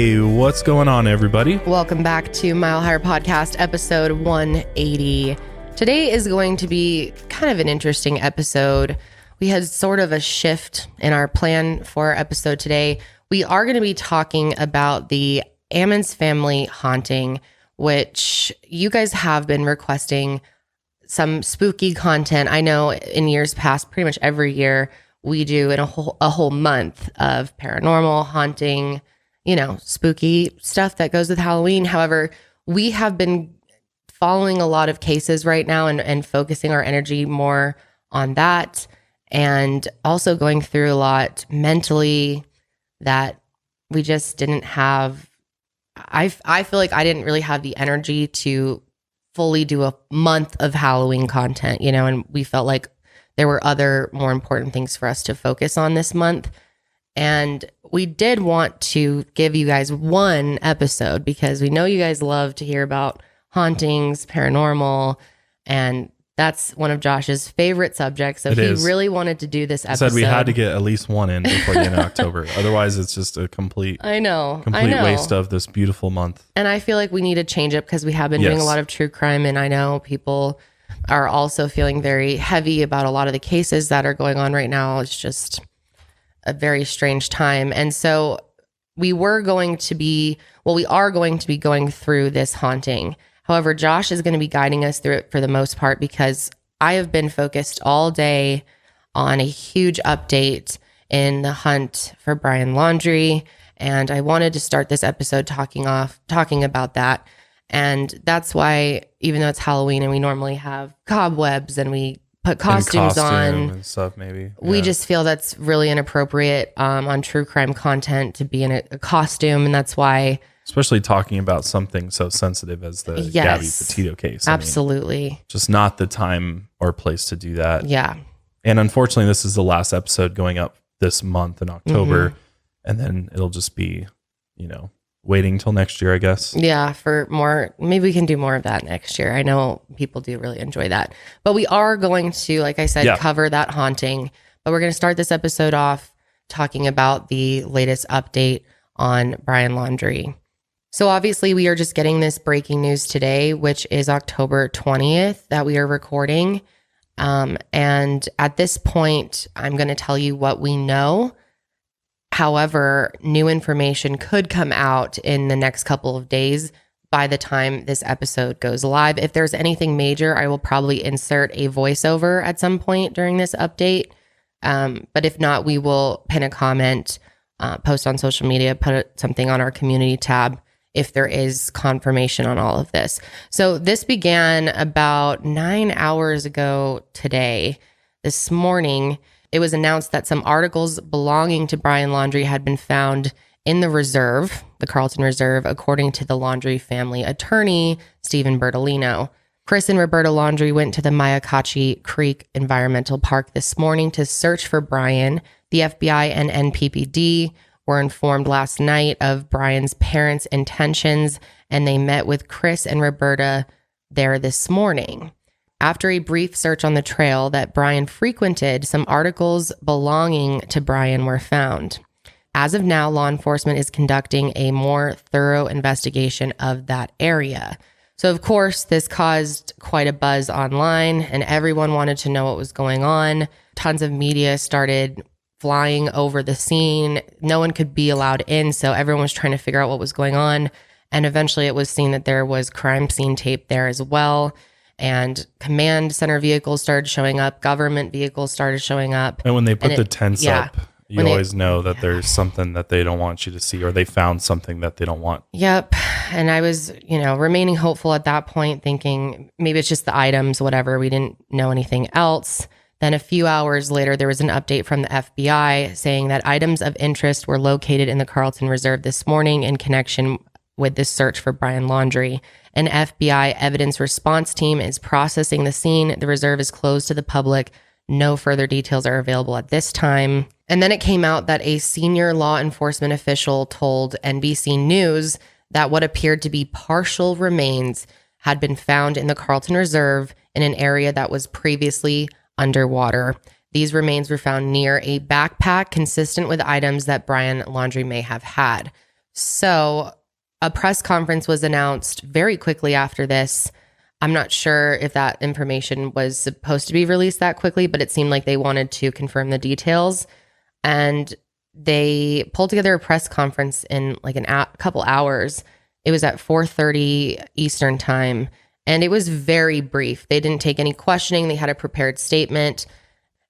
Hey, what's going on, everybody? Welcome back to Mile Higher Podcast, episode 180. Today is going to be kind of an interesting episode. We had sort of a shift in our plan for our episode today. We are going to be talking about the Ammons family haunting, which you guys have been requesting some spooky content. I know in years past, pretty much every year, we do in a whole month of paranormal haunting, spooky stuff that goes with Halloween. However, we have been following a lot of cases right now and focusing our energy more on that, and also going through a lot mentally that we just didn't have. I feel like I didn't really have the energy to fully do a month of Halloween content, and we felt like there were other more important things for us to focus on this month. And we did want to give you guys one episode because we know you guys love to hear about hauntings, paranormal, and that's one of Josh's favorite subjects. So he really wanted to do this episode. Said we had to get at least one in before the end of October. Otherwise, it's just a complete waste of this beautiful month. And I feel like we need to change it because we have been doing a lot of true crime, and I know people are also feeling very heavy about a lot of the cases that are going on right now. It's just a very strange time. And so we are going to be going through this haunting. However, Josh is going to be guiding us through it for the most part because I have been focused all day on a huge update in the hunt for Brian Laundrie. And I wanted to start this episode talking about that. And that's why, even though it's Halloween and we normally have cobwebs and we put costumes on and stuff, we just feel that's really inappropriate on true crime content to be in a costume. And that's why, especially talking about something so sensitive as the Gabby Petito case. Absolutely. Just not the time or place to do that. Yeah. And unfortunately, this is the last episode going up this month in October. Mm-hmm. And then it'll just be, waiting till next year, I guess. Yeah, for more. Maybe we can do more of that next year. I know people do really enjoy that. But we are going to, like I said, cover that haunting. But we're going to start this episode off talking about the latest update on Brian Laundrie. So obviously we are just getting this breaking news today, which is October 20th that we are recording. And at this point, I'm going to tell you what we know. However, new information could come out in the next couple of days by the time this episode goes live. If there's anything major, I will probably insert a voiceover at some point during this update. But if not, we will pin a comment, post on social media, put something on our community tab if there is confirmation on all of this. So this began about 9 hours ago today. This morning, it was announced that some articles belonging to Brian Laundrie had been found in the reserve, the Carlton Reserve, according to the Laundrie family attorney, Stephen Bertolino. Chris and Roberta Laundrie went to the Myakkachi Creek Environmental Park this morning to search for Brian. The FBI and NPPD were informed last night of Brian's parents' intentions, and they met with Chris and Roberta there this morning. After a brief search on the trail that Brian frequented, some articles belonging to Brian were found. As of now, law enforcement is conducting a more thorough investigation of that area. So, of course, this caused quite a buzz online, and everyone wanted to know what was going on. Tons of media started flying over the scene. No one could be allowed in, so everyone was trying to figure out what was going on. And eventually it was seen that there was crime scene tape there as well. And command center vehicles started showing up. Government vehicles started showing up. And when they put the tents up, you always know that there's something that they don't want you to see, or they found something that they don't want. Yep. And I was, remaining hopeful at that point, thinking maybe it's just the items, whatever. We didn't know anything else. Then a few hours later, there was an update from the FBI saying that items of interest were located in the Carlton Reserve this morning in connection with this search for Brian Laundrie. An FBI evidence response team is processing the scene. The reserve is closed to the public. No further details are available at this time. And then it came out that a senior law enforcement official told NBC News that what appeared to be partial remains had been found in the Carlton Reserve in an area that was previously underwater. These remains were found near a backpack consistent with items that Brian Laundrie may have had. So a press conference was announced very quickly after this. I'm not sure if that information was supposed to be released that quickly, but it seemed like they wanted to confirm the details. And they pulled together a press conference in like a couple hours. It was at 4:30 Eastern time, and it was very brief. They didn't take any questioning. They had a prepared statement,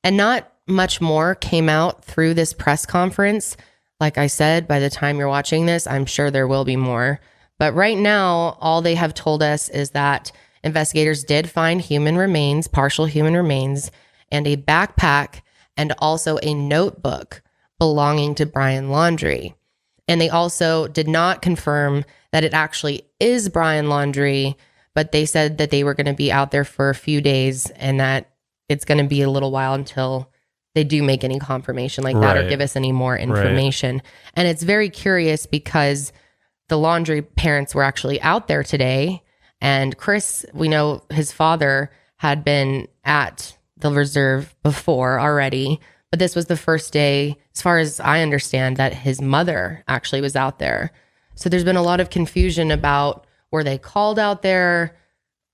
and not much more came out through this press conference. Like I said, by the time you're watching this, I'm sure there will be more. But right now, all they have told us is that investigators did find human remains, partial human remains, and a backpack, and also a notebook belonging to Brian Laundrie. And they also did not confirm that it actually is Brian Laundrie, but they said that they were going to be out there for a few days and that it's going to be a little while until they do make any confirmation like that or give us any more information. And it's very curious because the Laundrie parents were actually out there today. And Chris, we know his father had been at the reserve before already, but this was the first day, as far as I understand, that his mother actually was out there. So there's been a lot of confusion about, were they called out there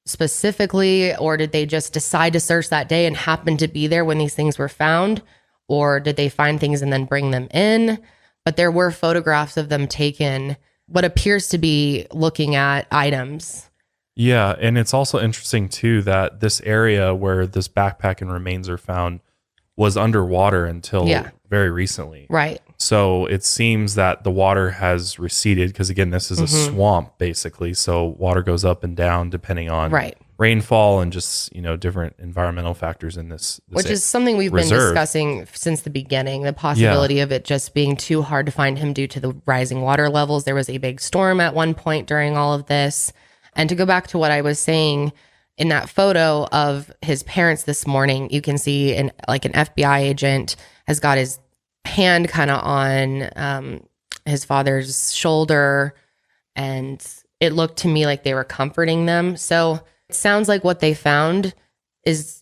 specifically, or did they just decide to search that day and happen to be there when these things were found? Or did they find things and then bring them in? But there were photographs of them taken, what appears to be looking at items. Yeah, and it's also interesting too that this area where this backpack and remains are found was underwater until very recently. Right. So it seems that the water has receded because, again, this is a swamp basically. So water goes up and down depending on rainfall and just, different environmental factors in this which is something we've been discussing since the beginning, the possibility of it just being too hard to find him due to the rising water levels. There was a big storm at one point during all of this. And to go back to what I was saying, in that photo of his parents this morning, you can see an FBI agent has got his hand kind of on his father's shoulder, and it looked to me like they were comforting them. So it sounds like what they found is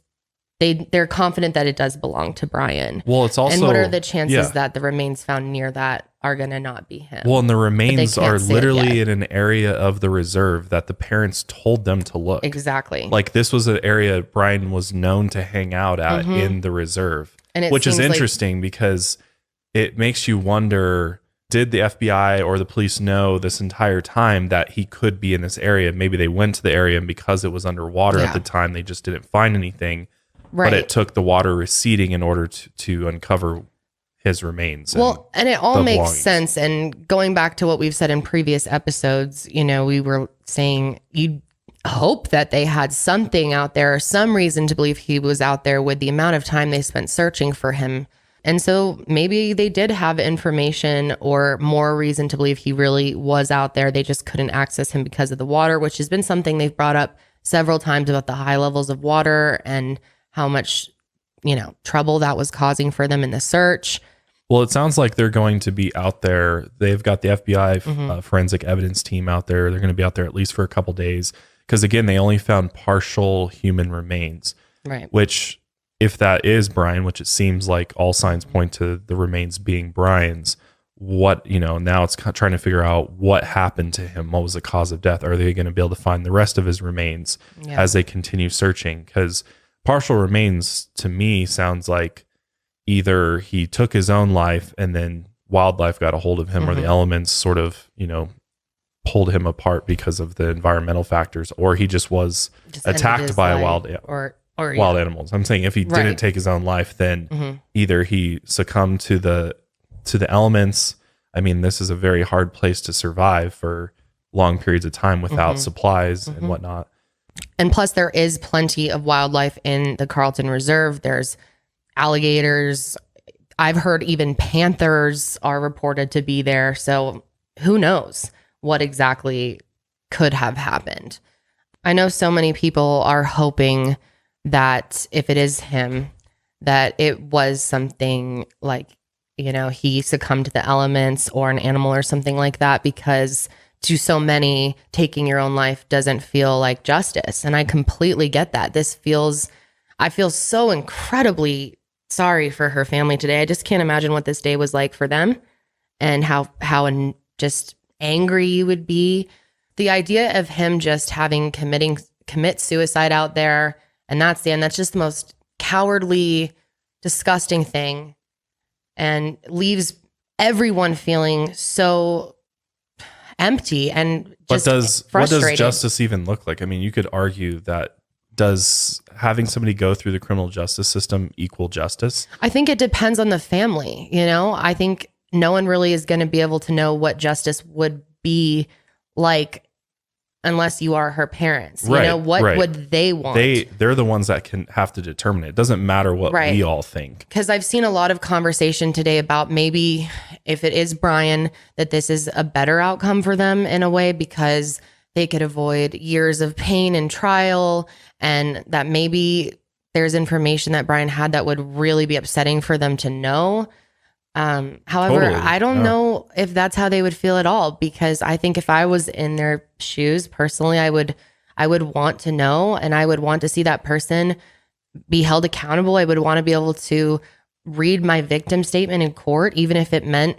they're confident that it does belong to Brian. Well, it's also, and what are the chances that the remains found near that are going to not be him? Well, and the remains are literally in an area of the reserve that the parents told them to look. Exactly. Like this was an area Brian was known to hang out at in the reserve, and which is interesting because it makes you wonder, did the FBI or the police know this entire time that he could be in this area? Maybe they went to the area, and because it was underwater at the time, they just didn't find anything. Right. But it took the water receding in order to uncover his remains. Well, and it all makes sense. And going back to what we've said in previous episodes, we were saying you hope that they had something out there, some reason to believe he was out there with the amount of time they spent searching for him. And so maybe they did have information or more reason to believe he really was out there. They just couldn't access him because of the water, which has been something they've brought up several times about the high levels of water and how much, trouble that was causing for them in the search. Well, it sounds like they're going to be out there. They've got the FBI forensic evidence team out there. They're going to be out there at least for a couple days because, again, they only found partial human remains. Right. Which, if that is Brian, which it seems like all signs point to the remains being Brian's, now it's trying to figure out what happened to him. What was the cause of death? Are they going to be able to find the rest of his remains as they continue searching? Because partial remains to me sounds like either he took his own life and then wildlife got a hold of him or the elements sort of, pulled him apart because of the environmental factors, or he just was attacked by wild animals. I'm saying if he didn't take his own life, then either he succumbed to the elements. I mean, this is a very hard place to survive for long periods of time without supplies and whatnot. And plus, there is plenty of wildlife in the Carlton Reserve. There's alligators. I've heard even panthers are reported to be there. So who knows what exactly could have happened. I know so many people are hoping that if it is him, that it was something like, he succumbed to the elements or an animal or something like that, because to so many, taking your own life doesn't feel like justice. And I completely get that. I feel so incredibly sorry for her family today. I just can't imagine what this day was like for them and how just angry you would be. The idea of him just having commit suicide out there, and that's the end. That's just the most cowardly, disgusting thing, and leaves everyone feeling so empty and just frustrated. What does justice even look like? I mean, you could argue that, does having somebody go through the criminal justice system equal justice? I think it depends on the family. I think no one really is going to be able to know what justice would be like unless you are her parents. What would they want? They're the ones that can have to determine it. It doesn't matter what we all think. Because I've seen a lot of conversation today about maybe if it is Brian, that this is a better outcome for them in a way, because they could avoid years of pain and trial, and that maybe there's information that Brian had that would really be upsetting for them to know. However, totally. I don't know if that's how they would feel at all, because I think if I was in their shoes personally, I would want to know, and I would want to see that person be held accountable. I would want to be able to read my victim statement in court, even if it meant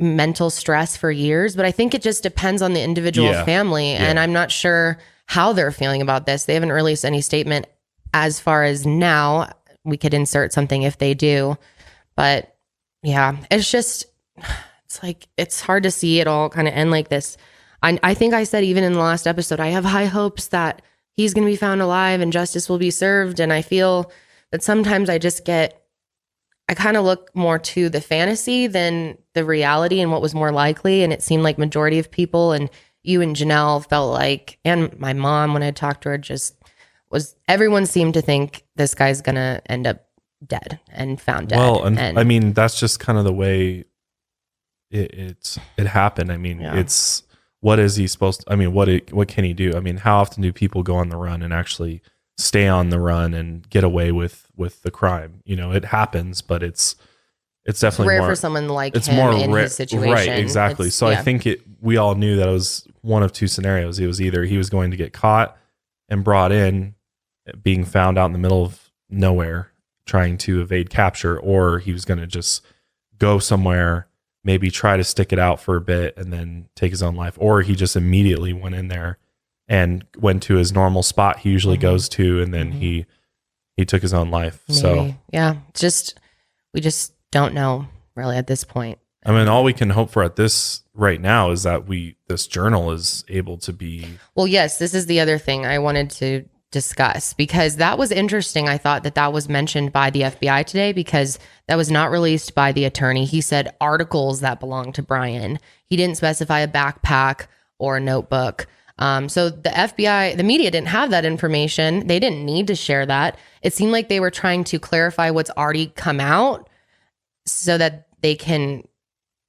mental stress for years. But I think it just depends on the individual family. Yeah. And I'm not sure how they're feeling about this. They haven't released any statement as far as now. We could insert something if they do, but yeah, it's hard to see it all kind of end like this. I think I said even in the last episode, I have high hopes that he's going to be found alive and justice will be served. And I feel that sometimes I kind of look more to the fantasy than the reality and what was more likely. And it seemed like majority of people, and you and Janelle felt like, and my mom, when I talked to her, everyone seemed to think this guy's going to end up dead and found dead. Well, and I mean, that's just kind of the way it happened. I mean, it's, what is he supposed to, I mean, what can he do? I mean, how often do people go on the run and actually stay on the run and get away with the crime? It happens, but it's definitely rare more, for someone like it's him more in his situation. Right, exactly. I think we all knew that it was one of two scenarios. It was either he was going to get caught and brought in, being found out in the middle of nowhere, trying to evade capture, or he was going to just go somewhere, maybe try to stick it out for a bit and then take his own life, or he just immediately went in there and went to his normal spot he usually goes to, and then he took his own life. Maybe. So yeah, we just don't know really at this point. I mean, all we can hope for at this right now is that this journal is able to be. Well, yes, this is the other thing I wanted to discuss, because that was interesting. I thought that was mentioned by the FBI today, because that was not released by the attorney. He said articles that belong to Brian. He didn't specify a backpack or a notebook. So the FBI, the media didn't have that information. They didn't need to share that. It seemed like they were trying to clarify what's already come out so that they can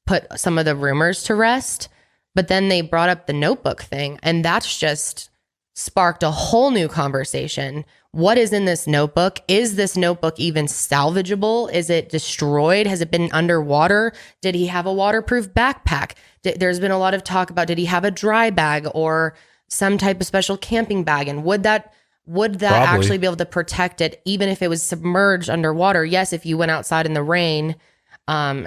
put some of the rumors to rest. But then they brought up the notebook thing, and that's just sparked a whole new conversation. What is in this notebook? Is this notebook even salvageable? Is it destroyed? Has it been underwater? Did he have a waterproof backpack? There's been a lot of talk about, did he have a dry bag or some type of special camping bag? And would that Probably. Actually be able to protect it, even if it was submerged underwater? Yes, if you went outside in the rain,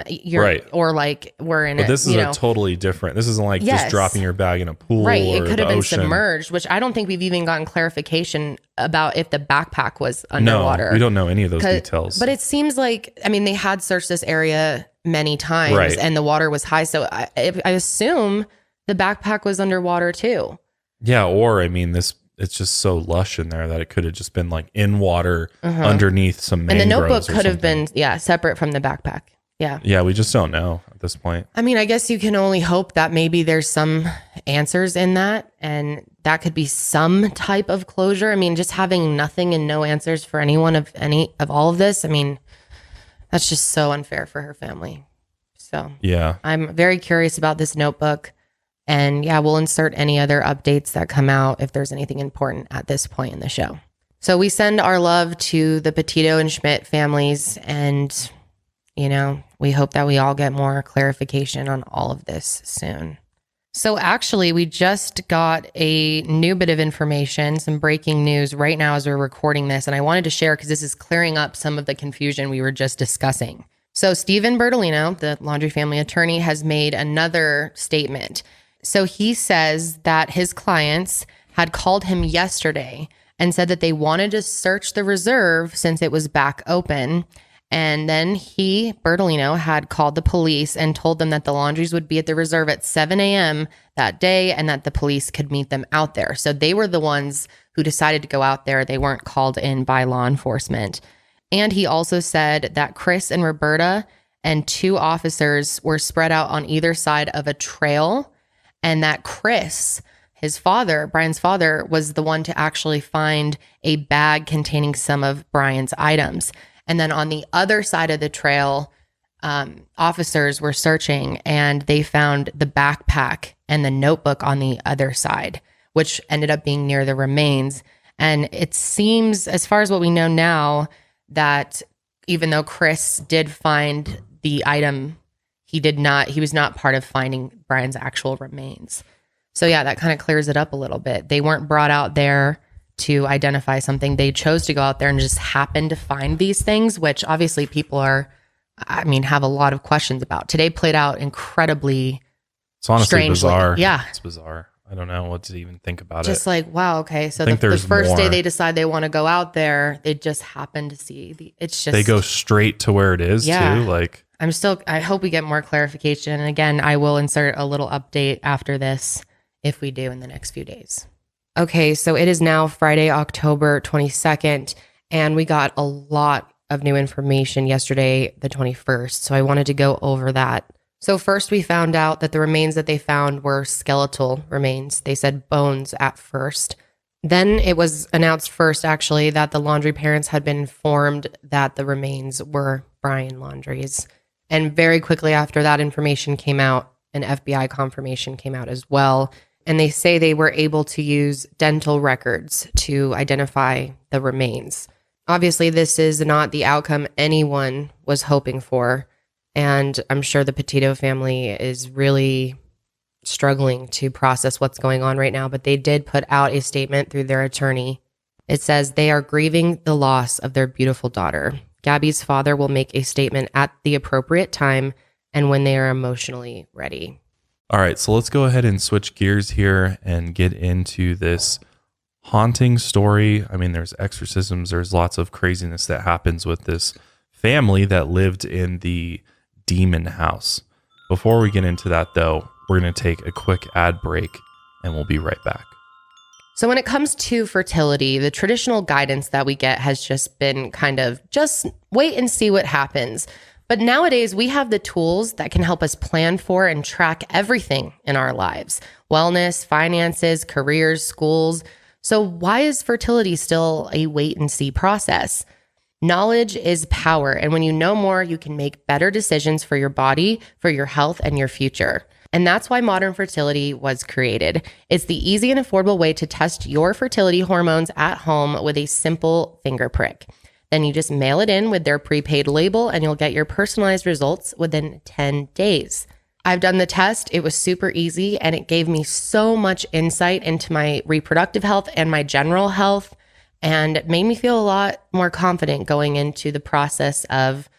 you're right. Or like we're in. But this is a totally different. This isn't like just dropping your bag in a pool. Right. Or it could have been ocean. Submerged, which I don't think we've even gotten clarification about if the backpack was underwater. No, we don't know any of those details. But it seems like, I mean, they had searched this area many times, and the water was high. So I assume the backpack was underwater too. Yeah. Or I mean, it's just so lush in there that it could have just been like in water underneath some mangroves. And the notebook could have been separate from the backpack. Yeah. Yeah, we just don't know at this point. I mean, I guess you can only hope that maybe there's some answers in that, and that could be some type of closure. I mean, just having nothing and no answers for anyone of all of this, I mean, that's just so unfair for her family. So yeah, I'm very curious about this notebook, and we'll insert any other updates that come out if there's anything important at this point in the show. So we send our love to the Petito and Schmidt families, and we hope that we all get more clarification on all of this soon. So actually, we just got a new bit of information, some breaking news right now as we're recording this. And I wanted to share because this is clearing up some of the confusion we were just discussing. So Stephen Bertolino, the Laundrie family attorney, has made another statement. So he says that his clients had called him yesterday and said that they wanted to search the reserve since it was back open. And then Bertolino, had called the police and told them that the Laundries would be at the reserve at 7 a.m. that day and that the police could meet them out there. So they were the ones who decided to go out there. They weren't called in by law enforcement. And he also said that Chris and Roberta and 2 officers were spread out on either side of a trail, and that Chris, his father, Brian's father, was the one to actually find a bag containing some of Brian's items. And then on the other side of the trail, officers were searching and they found the backpack and the notebook on the other side, which ended up being near the remains. And it seems, as far as what we know now, that even though Chris did find the item, he was not part of finding Brian's actual remains. So yeah, that kind of clears it up a little bit. They weren't brought out there to identify something. They chose to go out there and just happen to find these things, which obviously people have a lot of questions about. Today played out incredibly It's honestly strangely. Bizarre. Yeah. It's bizarre. I don't know what to even think about just it. Like, wow, okay. So think the first more. day they decide they want to go out there, they just happen to see it's just. They go straight to where it is too. Like, I hope we get more clarification. And again, I will insert a little update after this if we do in the next few days. Okay, so it is now Friday, October 22nd, and we got a lot of new information yesterday, the 21st. So I wanted to go over that. So first we found out that the remains that they found were skeletal remains. They said bones at first. Then it was announced first, actually, that the Laundrie parents had been informed that the remains were Brian Laundrie's. And very quickly after that information came out, an FBI confirmation came out as well. And they say they were able to use dental records to identify the remains. Obviously, this is not the outcome anyone was hoping for. And I'm sure the Petito family is really struggling to process what's going on right now. But they did put out a statement through their attorney. It says they are grieving the loss of their beautiful daughter. Gabby's father will make a statement at the appropriate time and when they are emotionally ready. all right, so let's go ahead and switch gears here and get into this haunting story. I mean, there's exorcisms, there's lots of craziness that happens with this family that lived in the demon house. Before we get into that, though, we're going to take a quick ad break and we'll be right back. So when it comes to fertility, the traditional guidance that we get has just been kind of just wait and see what happens. But nowadays, we have the tools that can help us plan for and track everything in our lives: wellness, finances, careers, schools. So why is fertility still a wait and see process? Knowledge is power. And when you know more, you can make better decisions for your body, for your health, and your future. And that's why modern fertility was created. It's the easy and affordable way to test your fertility hormones at home with a simple finger prick. Then you just mail it in with their prepaid label and you'll get your personalized results within 10 days. I've done the test. It was super easy and it gave me so much insight into my reproductive health and my general health, and it made me feel a lot more confident going into the process of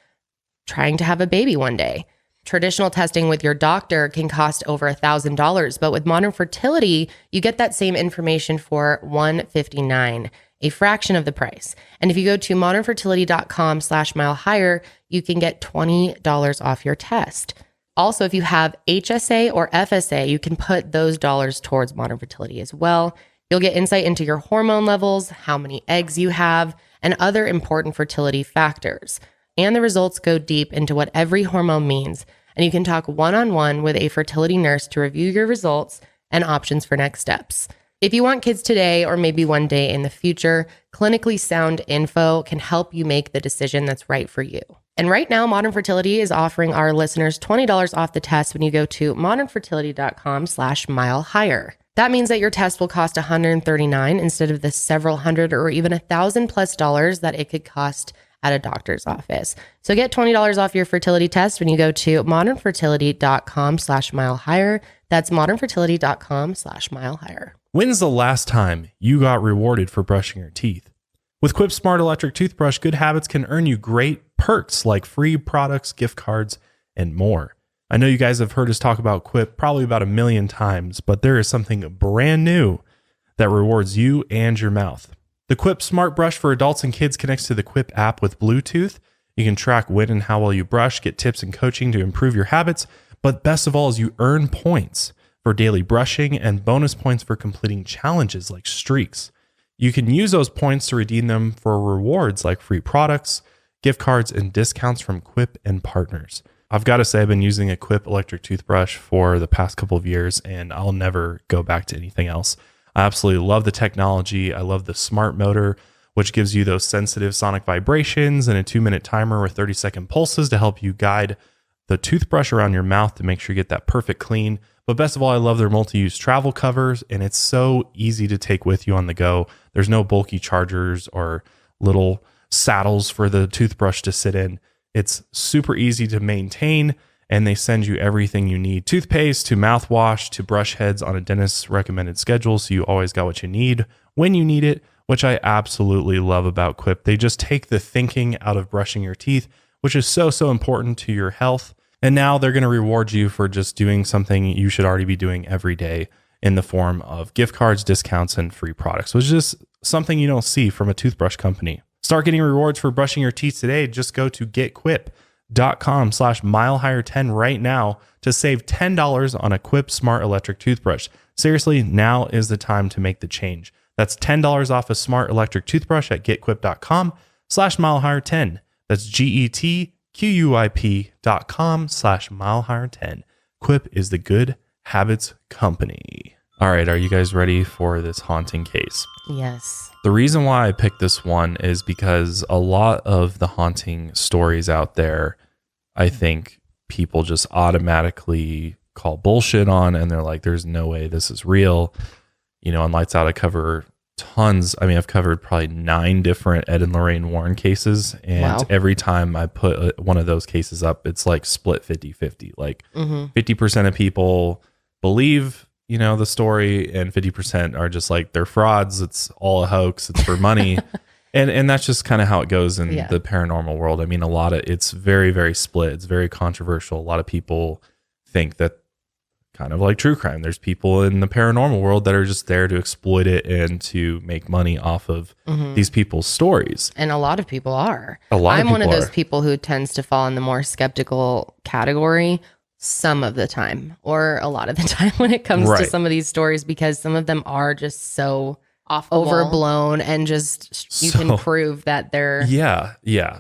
trying to have a baby one day. Traditional testing with your doctor can cost over $1,000, but with modern fertility, you get that same information for $159, a fraction of the price. And if you go to modernfertility.com/milehigher, you can get $20 off your test. Also, if you have HSA or FSA, you can put those dollars towards modern fertility as well. You'll get insight into your hormone levels, how many eggs you have, and other important fertility factors. And the results go deep into what every hormone means. And you can talk one-on-one with a fertility nurse to review your results and options for next steps. If you want kids today or maybe one day in the future, clinically sound info can help you make the decision that's right for you. And right now, Modern Fertility is offering our listeners $20 off the test when you go to modernfertility.com/milehigher. That means that your test will cost $139 instead of the several hundred or even $1,000+ that it could cost at a doctor's office. So get $20 off your fertility test when you go to modernfertility.com/milehigher. That's modernfertility.com/milehigher. When's the last time you got rewarded for brushing your teeth? With Quip's Smart Electric Toothbrush, good habits can earn you great perks like free products, gift cards, and more. I know you guys have heard us talk about Quip probably about 1,000,000 times, but there is something brand new that rewards you and your mouth. The Quip Smart Brush for adults and kids connects to the Quip app with Bluetooth. You can track when and how well you brush, get tips and coaching to improve your habits, but best of all is you earn points for daily brushing and bonus points for completing challenges like streaks. You can use those points to redeem them for rewards like free products, gift cards, and discounts from Quip and partners. I've got to say, I've been using a Quip electric toothbrush for the past couple of years, and I'll never go back to anything else. I absolutely love the technology. I love the smart motor, which gives you those sensitive sonic vibrations and a 2-minute timer with 30-second pulses to help you guide the toothbrush around your mouth to make sure you get that perfect clean. But best of all, I love their multi-use travel covers, and it's so easy to take with you on the go. There's no bulky chargers or little saddles for the toothbrush to sit in. It's super easy to maintain, and they send you everything you need. Toothpaste to mouthwash to brush heads on a dentist's recommended schedule, so you always got what you need when you need it, which I absolutely love about Quip. They just take the thinking out of brushing your teeth, which is so important to your health. And now they're going to reward you for just doing something you should already be doing every day in the form of gift cards, discounts, and free products, which is just something you don't see from a toothbrush company. Start getting rewards for brushing your teeth today. Just go to getquip.com/milehigher10 right now to save $10 on a Quip Smart Electric Toothbrush. Seriously, now is the time to make the change. That's $10 off a smart electric toothbrush at getquip.com/milehigher10. That's getquip.com/milehigher10. Quip is the good habits company. All right, are you guys ready for this haunting case? Yes. The reason why I picked this one is because a lot of the haunting stories out there, I think people just automatically call bullshit on, and they're like, there's no way this is real. You know, on Lights Out, I cover tons. I mean, I've covered probably 9 different Ed and Lorraine Warren cases. And every time I put one of those cases up, it's like split 50-50. Like 50% of people believe, you know, the story, and 50% are just like, they're frauds. It's all a hoax. It's for money. and that's just kind of how it goes in the paranormal world. I mean, it's very, very split. It's very controversial. A lot of people think that, kind of like true crime, there's people in the paranormal world that are just there to exploit it and to make money off of these people's stories. And a lot of people are. I'm one of those people who tends to fall in the more skeptical category some of the time, or a lot of the time, when it comes to some of these stories, because some of them are just so overblown and just you can prove that they're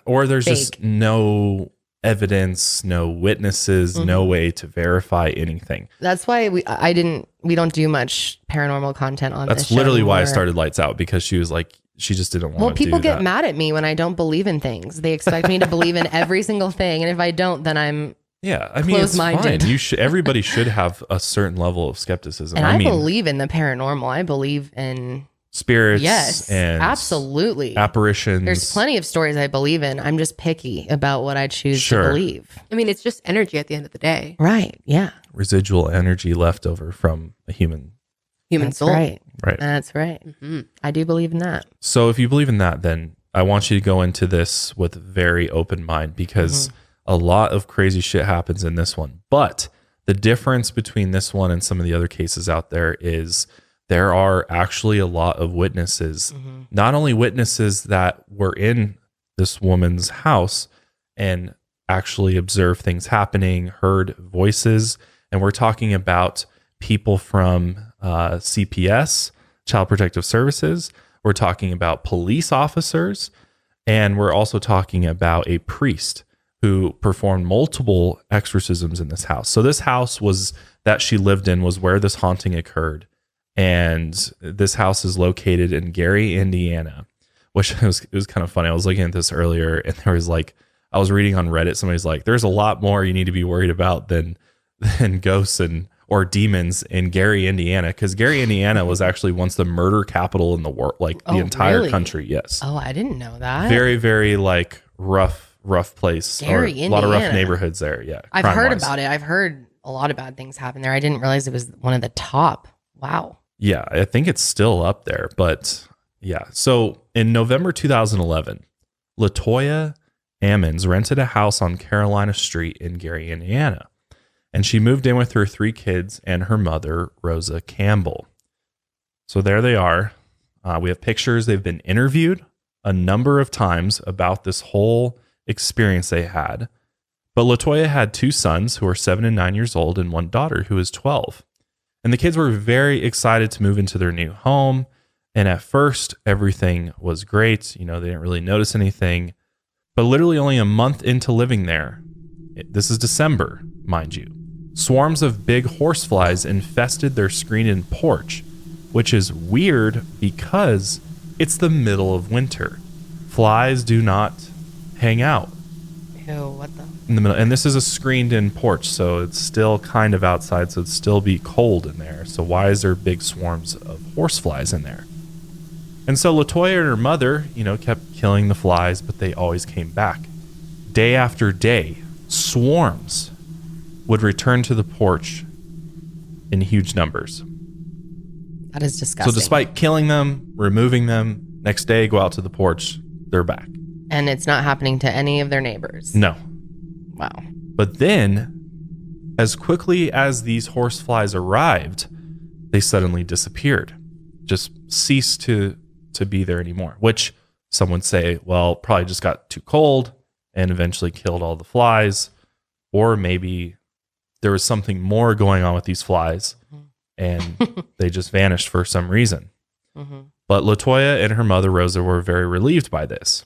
or there's fake. Just no evidence, no witnesses, no way to verify anything. That's why we don't do much paranormal content on this show. That's literally why I started Lights Out, because she was like, she just didn't want to do that. Well, people get mad at me when I don't believe in things. They expect me to believe in every single thing, and if I don't, then I'm close-minded. It's fine. Everybody should have a certain level of skepticism. And I believe in the paranormal. I believe in spirits, and absolutely apparitions. There's plenty of stories I believe in. I'm just picky about what I choose to believe. I mean, it's just energy at the end of the day, right? Yeah, residual energy left over from a human soul. Right. That's right. Mm-hmm. I do believe in that. So if you believe in that, then I want you to go into this with a very open mind, because a lot of crazy shit happens in this one. But the difference between this one and some of the other cases out there is there are actually a lot of witnesses, not only witnesses that were in this woman's house and actually observed things happening, heard voices. And we're talking about people from CPS, Child Protective Services. We're talking about police officers. And we're also talking about a priest who performed multiple exorcisms in this house. So this house that she lived in was where this haunting occurred. And this house is located in Gary, Indiana, which it was kind of funny. I was looking at this earlier, and there was like, I was reading on Reddit, somebody's like, there's a lot more you need to be worried about than ghosts or demons in Gary, Indiana, because Gary, Indiana was actually once the murder capital in the world, like the entire country. Yes. Oh, I didn't know that. Very, very like rough place. Gary, Indiana. A lot of rough neighborhoods there. Yeah. I've heard about it. I've heard a lot of bad things happen there. I didn't realize it was one of the top. Wow. Yeah, I think it's still up there, but yeah. So in November 2011, LaToya Ammons rented a house on Carolina Street in Gary, Indiana. And she moved in with her 3 kids and her mother, Rosa Campbell. So there they are. We have pictures. They've been interviewed a number of times about this whole experience they had. But LaToya had 2 sons who are 7 and 9 years old and 1 daughter who is 12. And the kids were very excited to move into their new home. And at first, everything was great. You know, they didn't really notice anything. But literally only a month into living there, this is December, mind you, swarms of big horseflies infested their screened-in porch, which is weird because it's the middle of winter. Flies do not hang out. Ew, what the? In the middle, and this is a screened-in porch, so it's still kind of outside, so it'd still be cold in there. So why is there big swarms of horseflies in there? And so LaToya and her mother, you know, kept killing the flies, but they always came back. Day after day, swarms would return to the porch in huge numbers. That is disgusting. So despite killing them, removing them, next day go out to the porch, they're back. And it's not happening to any of their neighbors. No. Wow. But then, as quickly as these horseflies arrived, they suddenly disappeared. Just ceased to be there anymore, which some would say, well, probably just got too cold and eventually killed all the flies. Or maybe there was something more going on with these flies and they just vanished for some reason. Mm-hmm. But LaToya and her mother, Rosa, were very relieved by this.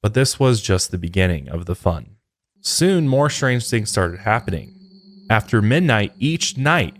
But this was just the beginning of the fun. Soon, more strange things started happening. After midnight each night,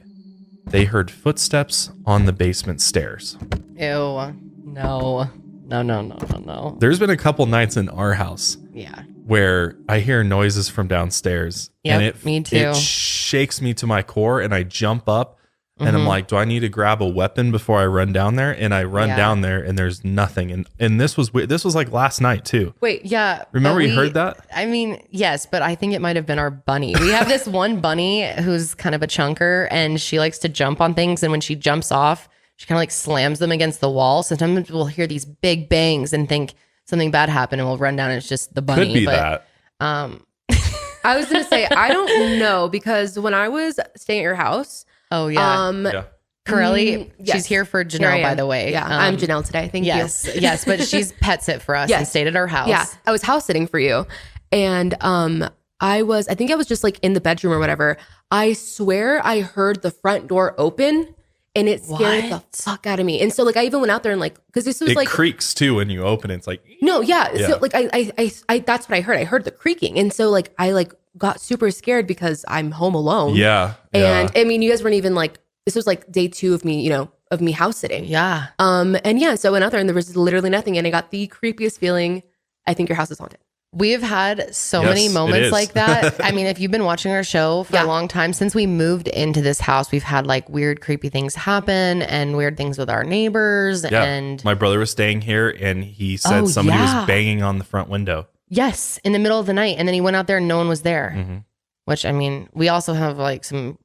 they heard footsteps on the basement stairs. Ew. No. No. There's been a couple nights in our house. Yeah. Where I hear noises from downstairs. Yep, and me too. It shakes me to my core and I jump up and I'm like, do I need to grab a weapon before I run down there? And I run down there and there's nothing. And this was like last night too. Wait, yeah. Remember you heard that? I mean, yes, but I think it might have been our bunny. We have this one bunny who's kind of a chunker and she likes to jump on things. And when she jumps off, she kind of like slams them against the wall. Sometimes we'll hear these big bangs and think something bad happened and we'll run down and it's just the bunny. Could be that. I was going to say, I don't know because when I was staying at your house. Oh, yeah. Karelly, yes. She's here for Janelle, by the way. Yeah, I'm Janelle today. Thank you. Yes, but she's pet sit for us and stayed at our house. Yeah, I was house sitting for you. And I think I was just like in the bedroom or whatever. I swear I heard the front door open and it scared the fuck out of me. And so like I even went out there and like, because this was it like. It creaks too when you open it. It's like. No, yeah. So like I that's what I heard. I heard the creaking. And so like I like got super scared because I'm home alone. Yeah. And I mean, you guys weren't even like, this was like day 2 of me, of me house sitting. Yeah. And yeah, so I went out there and there was literally nothing. And I got the creepiest feeling. I think your house is haunted. We have had so many moments like that. I mean, if you've been watching our show for a long time, since we moved into this house, we've had like weird, creepy things happen and weird things with our neighbors. Yeah. And my brother was staying here and he said somebody was banging on the front window. Yes, in the middle of the night. And then he went out there and no one was there. Mm-hmm. Which, I mean, we also have like some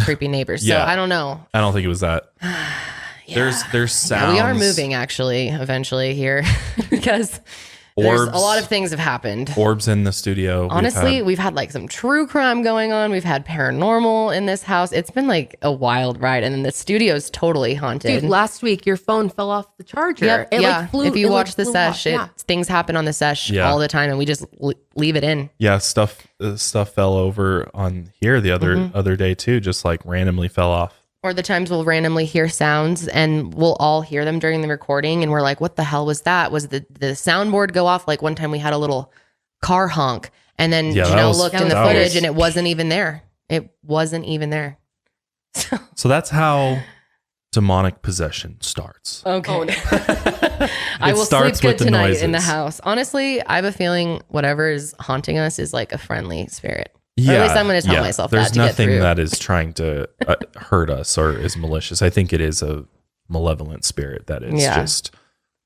creepy neighbors. So I don't know. I don't think it was that. There's sounds. Yeah, we are moving actually eventually here because there's a lot of things have happened. Orbs in the studio. Honestly, we've had like some true crime going on. We've had paranormal in this house. It's been like a wild ride. And then the studio's totally haunted. Dude, last week your phone fell off the charger. Yep, it like flew. If you watch the flew sesh, things happen on the sesh all the time and we just leave it in. Yeah, stuff fell over on here the other day too, just like randomly fell off. Or the times we'll randomly hear sounds and we'll all hear them during the recording and we're like, what the hell was that? Was the soundboard go off? Like one time we had a little car honk and then Janelle looked in the footage and it wasn't even there. It wasn't even there. So that's how demonic possession starts. Okay. Oh, no. I will sleep good tonight in the house. Honestly, I have a feeling whatever is haunting us is like a friendly spirit. Yeah, or at least I'm going to tell myself there's that to get through. There's nothing that is trying to hurt us or is malicious. I think it is a malevolent spirit that is just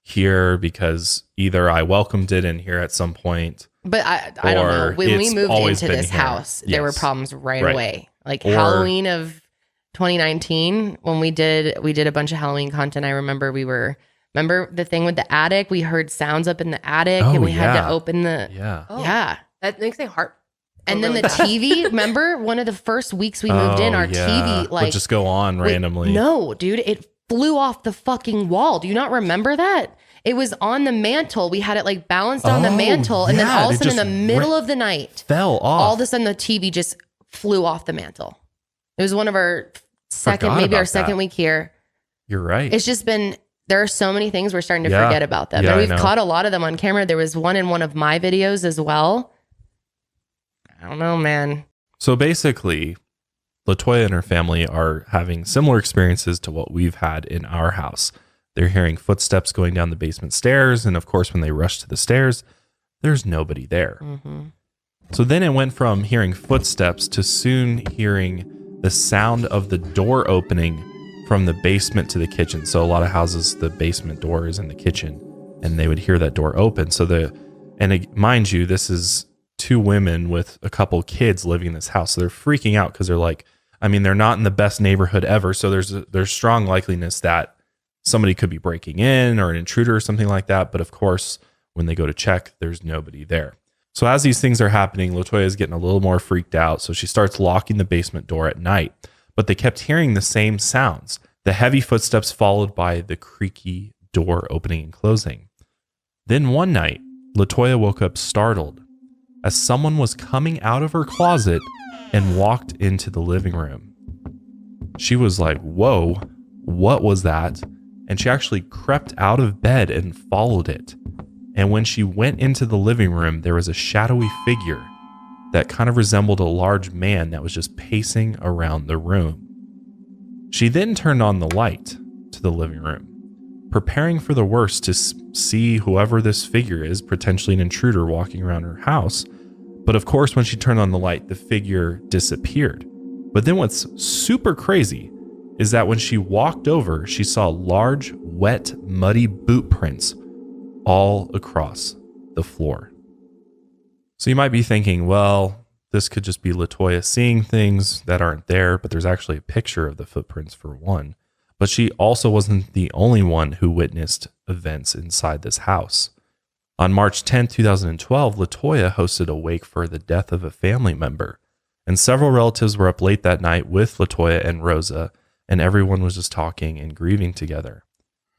here because either I welcomed it in here at some point. But I don't know. When we moved into this house, there were problems right away. Like Halloween of 2019, when we did a bunch of Halloween content. I remember remember the thing with the attic? We heard sounds up in the attic and we had to open the. Yeah. That makes my heart. And then the TV, remember one of the first weeks we moved in, our TV would just go on randomly. No, dude, it flew off the fucking wall. Do you not remember that? It was on the mantle. We had it like balanced on the mantle. And then all of a sudden in the middle of the night, fell off. All of a sudden the TV just flew off the mantle. It was one of our second week here. You're right. It's just been, there are so many things we're starting to forget about them. And we've caught a lot of them on camera. There was one in one of my videos as well. I don't know, man. So basically, LaToya and her family are having similar experiences to what we've had in our house. They're hearing footsteps going down the basement stairs. And of course, when they rush to the stairs, there's nobody there. Mm-hmm. So then it went from hearing footsteps to soon hearing the sound of the door opening from the basement to the kitchen. So a lot of houses, the basement door is in the kitchen, and they would hear that door open. Mind you, this is 2 women with a couple kids living in this house. So they're freaking out because they're like, I mean, they're not in the best neighborhood ever. So there's strong likeliness that somebody could be breaking in or an intruder or something like that. But of course, when they go to check, there's nobody there. So as these things are happening, LaToya is getting a little more freaked out. So she starts locking the basement door at night. But they kept hearing the same sounds, the heavy footsteps followed by the creaky door opening and closing. Then one night, LaToya woke up startled as someone was coming out of her closet and walked into the living room. She was like, whoa, what was that? And she actually crept out of bed and followed it. And when she went into the living room, there was a shadowy figure that kind of resembled a large man that was just pacing around the room. She then turned on the light to the living room, preparing for the worst to see whoever this figure is, potentially an intruder walking around her house. But of course, when she turned on the light, the figure disappeared. But then what's super crazy is that when she walked over, she saw large, wet, muddy boot prints all across the floor. So you might be thinking, well, this could just be LaToya seeing things that aren't there, but there's actually a picture of the footprints for one. But she also wasn't the only one who witnessed events inside this house. On March 10, 2012, LaToya hosted a wake for the death of a family member, and several relatives were up late that night with LaToya and Rosa, and everyone was just talking and grieving together.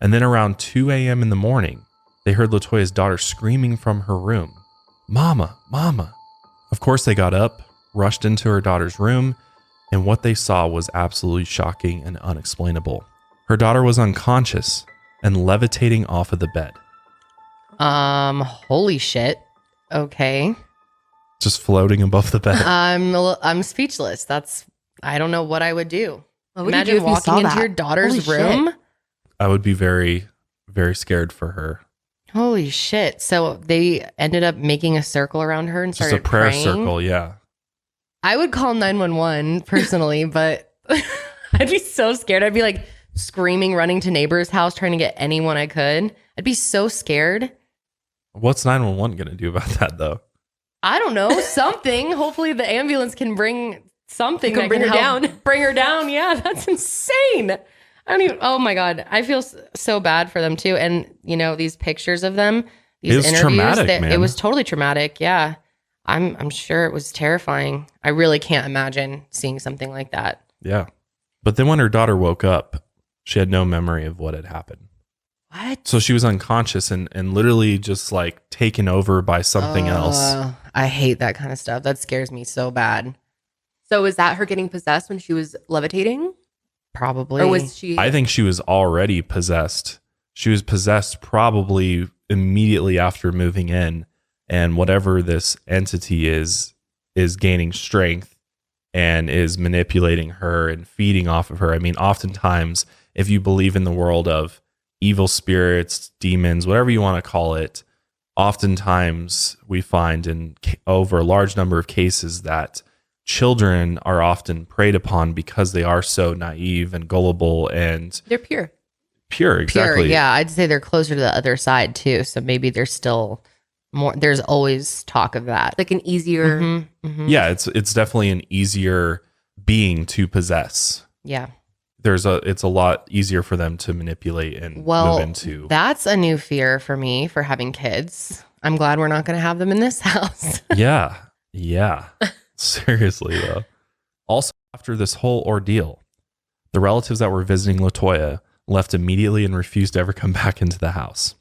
And then around 2 a.m. in the morning, they heard LaToya's daughter screaming from her room, "Mama, Mama." Of course, they got up, rushed into her daughter's room, and what they saw was absolutely shocking and unexplainable. Her daughter was unconscious and levitating off of the bed. Holy shit. Okay. Just floating above the bed. I'm speechless. I don't know what I would do. What would Imagine you do if you walking saw into that? your daughter's Holy room. shit. I would be very, very scared for her. Holy shit. So they ended up making a circle around her and Just started a prayer praying. circle, yeah. I would call 911 personally, but I'd be so scared. I'd be like screaming, running to neighbor's house, trying to get anyone I could. I'd be so scared. What's 911 going to do about that, though? I don't know. Something. Hopefully the ambulance can bring something Can that bring can her help down. Bring her down. Yeah, that's insane. I don't even. Oh my God. I feel so bad for them too. And you know, these pictures of them, these It was interviews, traumatic, man. it was totally traumatic. Yeah. I'm sure it was terrifying. I really can't imagine seeing something like that. Yeah. But then when her daughter woke up, she had no memory of what had happened. What? So she was unconscious and literally just like taken over by something else. I hate that kind of stuff. That scares me so bad. So is that her getting possessed when she was levitating? Probably. Or was she? I think she was already possessed. She was possessed probably immediately after moving in. And whatever this entity is gaining strength and is manipulating her and feeding off of her. I mean, oftentimes, if you believe in the world of evil spirits, demons, whatever you want to call it, oftentimes we find in over a large number of cases that children are often preyed upon because they are so naive and gullible and They're pure. pure. Exactly. Pure, yeah, I'd say they're closer to the other side too. So maybe there's still more. There's always talk of that. Like an easier. Mm-hmm, mm-hmm. Yeah, it's definitely an easier being to possess. Yeah. It's a lot easier for them to manipulate and Well, move into. that's a new fear for me for having kids. I'm glad we're not going to have them in this house. Yeah. Yeah. Seriously, though. Also, after this whole ordeal, the relatives that were visiting LaToya left immediately and refused to ever come back into the house.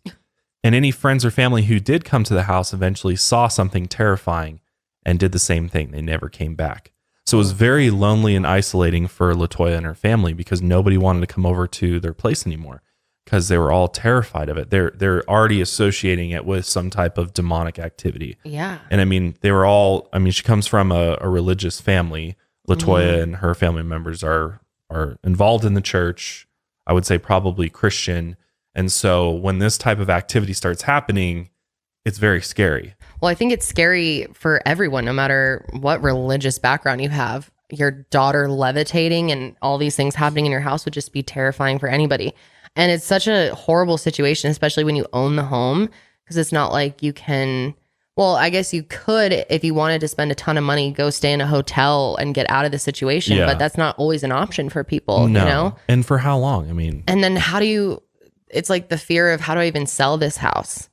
And any friends or family who did come to the house eventually saw something terrifying and did the same thing. They never came back. So it was very lonely and isolating for LaToya and her family because nobody wanted to come over to their place anymore because they were all terrified of it. They're already associating it with some type of demonic activity. Yeah. And I mean, they were all, I mean, she comes from a religious family. LaToya and her family members are involved in the church. I would say probably Christian. And so when this type of activity starts happening, it's very scary. Well, I think it's scary for everyone, no matter what religious background you have. Your daughter levitating and all these things happening in your house would just be terrifying for anybody. And it's such a horrible situation, especially when you own the home, because it's not like you can, well, I guess you could, if you wanted to spend a ton of money, go stay in a hotel and get out of the situation. Yeah. But that's not always an option for people, No. you know? And for how long? I mean, And then how do you, it's like the fear of how do I even sell this house?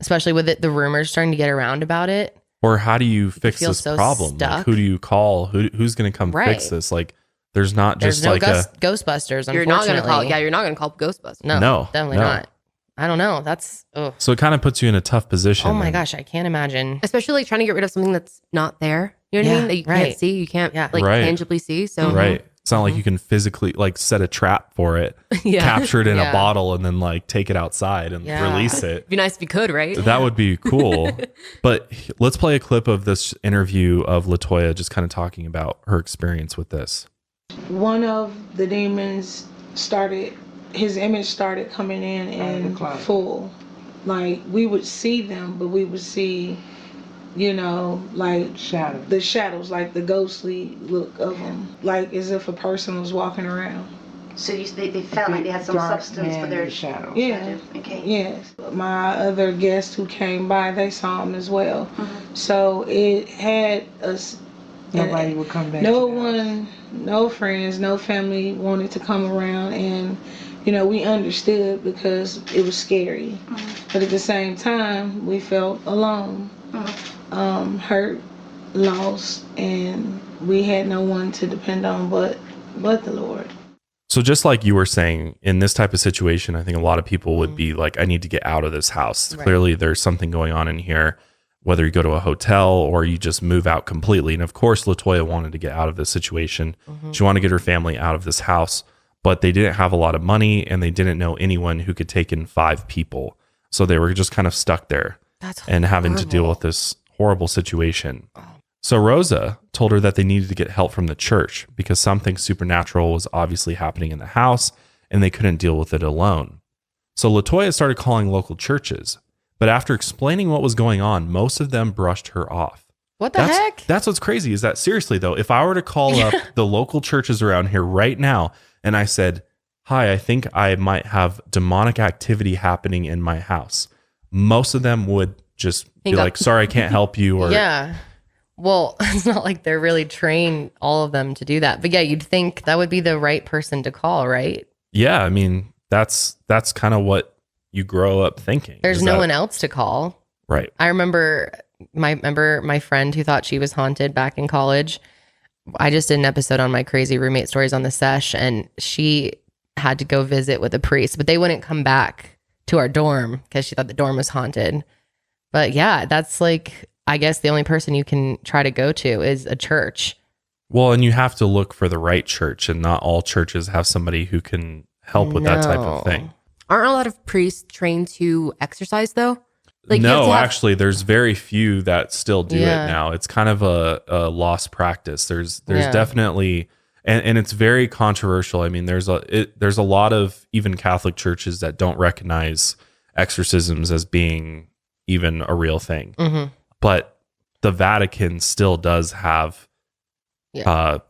Especially with the rumors starting to get around about it. or how do you fix feel this so problem? Like, stuck. who do you call? Who's going to come Right. fix this? Like, there's not There's just no like Ghostbusters, You're not going to call. unfortunately. Yeah, you're not going to call Ghostbusters. No, definitely no. not. I don't know. That's, ugh. So it kind of puts you in a tough position. Oh my and- gosh, I can't imagine. Especially like trying to get rid of something that's not there. You know what I Yeah, mean? That you right. can't see. You can't Yeah. like Right. tangibly see. So Right. It's not like you can physically like set a trap for it, yeah, capture it in Yeah. a bottle, and then like take it outside and Yeah. release it. it'd be nice if you could, right? That would be cool. But let's play a clip of this interview of LaToya just kind of talking about her experience with this. One of the demons started, his image started coming in full. Like, we would see them, but we would see, you know, like the shadows, like the ghostly look of them, like as if a person was walking around. So they felt like they had some substance for their shadow. Yeah. Okay. Yes. My other guests who came by, they saw him as well. So it had us. Nobody would come back. No to the house. one, no friends, no family wanted to come around, and you know, we understood because it was scary. But at the same time, we felt alone, hurt, lost, and we had no one to depend on but the Lord. So just like you were saying, in this type of situation, I think a lot of people would be like, I need to get out of this house. Right. Clearly there's something going on in here, whether you go to a hotel or you just move out completely. And of course, LaToya wanted to get out of this situation. She wanted to get her family out of this house, but they didn't have a lot of money and they didn't know anyone who could take in 5 people. So they were just kind of stuck there That's and having to deal horrible. with this horrible situation. So Rosa told her that they needed to get help from the church because something supernatural was obviously happening in the house and they couldn't deal with it alone. So LaToya started calling local churches, but after explaining what was going on, most of them brushed her off. What the heck? That's what's crazy is that seriously though, if I were to call up the local churches around here right now and I said, hi, I think I might have demonic activity happening in my house, most of them would just be Hang up. like, sorry, I can't help you. Or Yeah. Well, it's not like they're really trained, all of them, to do that. But yeah, you'd think that would be the right person to call, right? yeah, I mean, that's kind of what you grow up thinking. There's is no that- one else to call. Right. I remember my friend who thought she was haunted back in college. I just did an episode on my crazy roommate stories on the sesh, and she had to go visit with a priest, but they wouldn't come back to our dorm because she thought the dorm was haunted. But yeah, that's like, I guess the only person you can try to go to is a church. Well, and you have to look for the right church, and not all churches have somebody who can help with that type of No. thing. Aren't a lot of priests trained to exercise though? Like, you have No, to have- actually, there's very few that still do Yeah. it now. It's kind of a lost practice. There's Yeah. definitely, and it's very controversial. I mean, there's a lot of even Catholic churches that don't recognize exorcisms as being even a real thing. Mm-hmm. But the Vatican still does have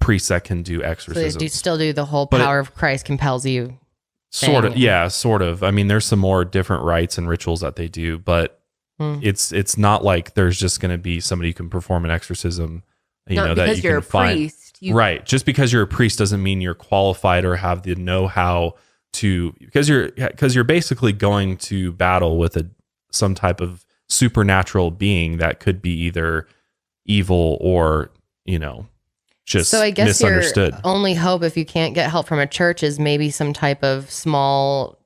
priests that can do So they exorcisms. still do the whole But power of Christ compels you. Sort of, thing. yeah, sort of. I mean, there's some more different rites and rituals that they do, but Hmm. it's not like there's just going to be somebody who can perform an exorcism, you not know, that because you you're can a find. priest. You, Right. Just because you're a priest doesn't mean you're qualified or have the know-how to, because you're basically going to battle with some type of supernatural being that could be either, evil or, just so I guess misunderstood. Your only hope, if you can't get help from a church, is maybe some type of small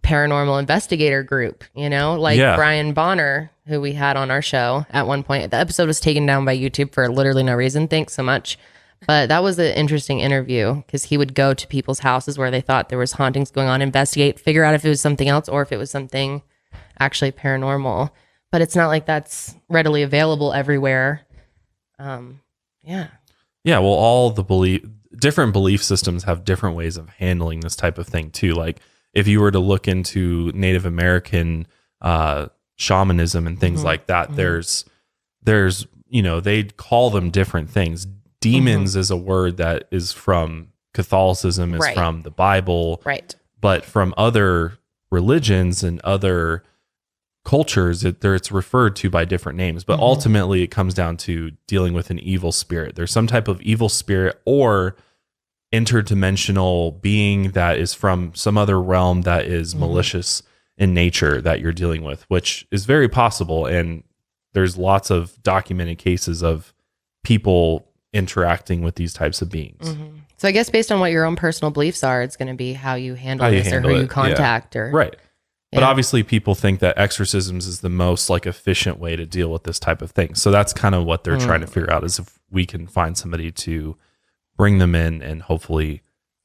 paranormal investigator group, like Brian Bonner, who we had on our show at one point. The episode was taken down by YouTube for literally no reason. Thanks so much. But that was an interesting interview because he would go to people's houses where they thought there was hauntings going on, investigate, figure out if it was something else or if it was something actually paranormal. But it's not like that's readily available everywhere. Yeah, well, all the different belief systems have different ways of handling this type of thing too. Like if you were to look into Native American shamanism and things like that, there's they call them different things. Demons is a word that is from Catholicism, is from the Bible, right? But from other religions and other cultures, it's referred to by different names. But ultimately, it comes down to dealing with an evil spirit. There's some type of evil spirit or interdimensional being that is from some other realm that is malicious in nature that you're dealing with, which is very possible. And there's lots of documented cases of people interacting with these types of beings. So I guess based on what your own personal beliefs are, it's going to be how you handle this or who you contact. Or right. But obviously people think that exorcisms is the most efficient way to deal with this type of thing. So that's kind of what they're trying to figure out, is if we can find somebody to bring them in and hopefully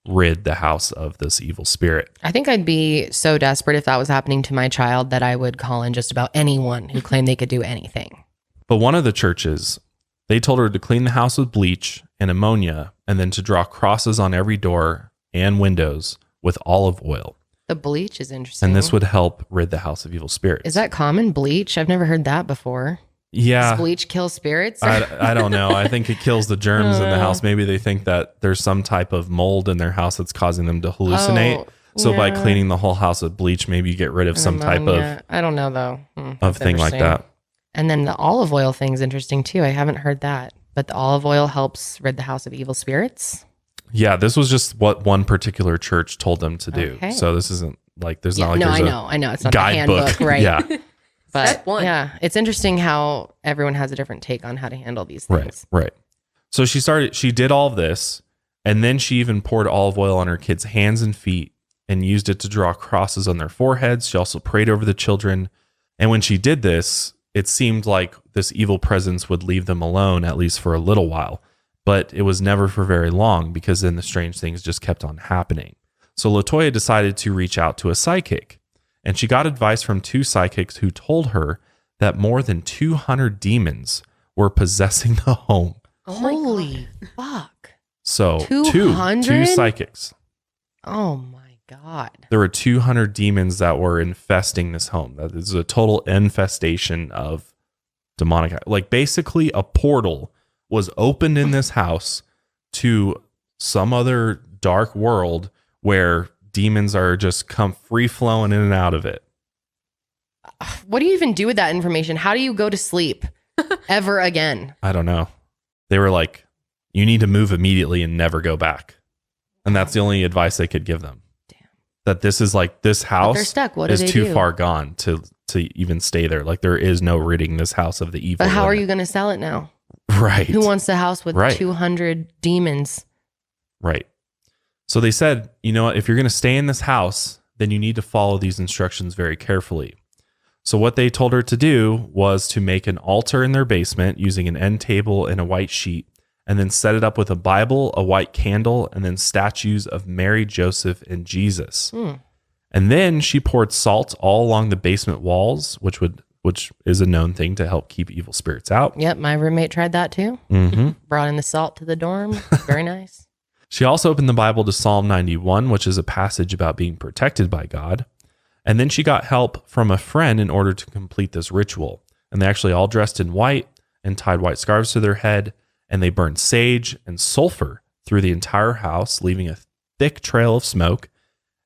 rid the house of this evil spirit. I think I'd be so desperate if that was happening to my child that I would call in just about anyone who claimed they could do anything. But one of the churches, they told her to clean the house with bleach and ammonia and then to draw crosses on every door and windows with olive oil. The bleach is interesting. And this would help rid the house of evil spirits. Is that common, bleach? I've never heard that before. Yeah. Does bleach kill spirits? I don't know. I think it kills the germs in the house. Maybe they think that there's some type of mold in their house that's causing them to hallucinate. So by cleaning the whole house with bleach, maybe you get rid of some type of... I don't know, though. Of thing like that. And then the olive oil thing is interesting, too. I haven't heard that. But the olive oil helps rid the house of evil spirits? Yeah, this was just what one particular church told them to do. Okay. So this isn't there's not like there's I know. It's not the handbook, right? Yeah. But it's interesting how everyone has a different take on how to handle these things. Right. So she did all of this, and then she even poured olive oil on her kids' hands and feet and used it to draw crosses on their foreheads. She also prayed over the children. And when she did this, it seemed like this evil presence would leave them alone, at least for a little while. But it was never for very long, because then the strange things just kept on happening. So LaToya decided to reach out to a psychic, and she got advice from two psychics who told her that more than 200 demons were possessing the home. Holy fuck. So 200? Two psychics. Oh my God. There were 200 demons that were infesting this home. That is a total infestation of demonic. Basically a portal was opened in this house to some other dark world where demons are just come free flowing in and out of it. What do you even do with that information? How do you go to sleep ever again? I don't know. They were like, you need to move immediately and never go back. And that's the only advice they could give them. Damn. That this is this house they're stuck. What is do they too do? far gone to even stay there. There is no ridding this house of the evil. But how are you going to sell it now? Right. Who wants a house with 200 demons? Right. So they said, you know what, if you're going to stay in this house, then you need to follow these instructions very carefully. So what they told her to do was to make an altar in their basement using an end table and a white sheet, and then set it up with a Bible, a white candle, and then statues of Mary, Joseph, and Jesus. And then she poured salt all along the basement walls, which is a known thing to help keep evil spirits out. Yep, my roommate tried that too. Brought in the salt to the dorm. Very nice. She also opened the Bible to Psalm 91, which is a passage about being protected by God. And then she got help from a friend in order to complete this ritual. And they actually all dressed in white and tied white scarves to their head. And they burned sage and sulfur through the entire house, leaving a thick trail of smoke.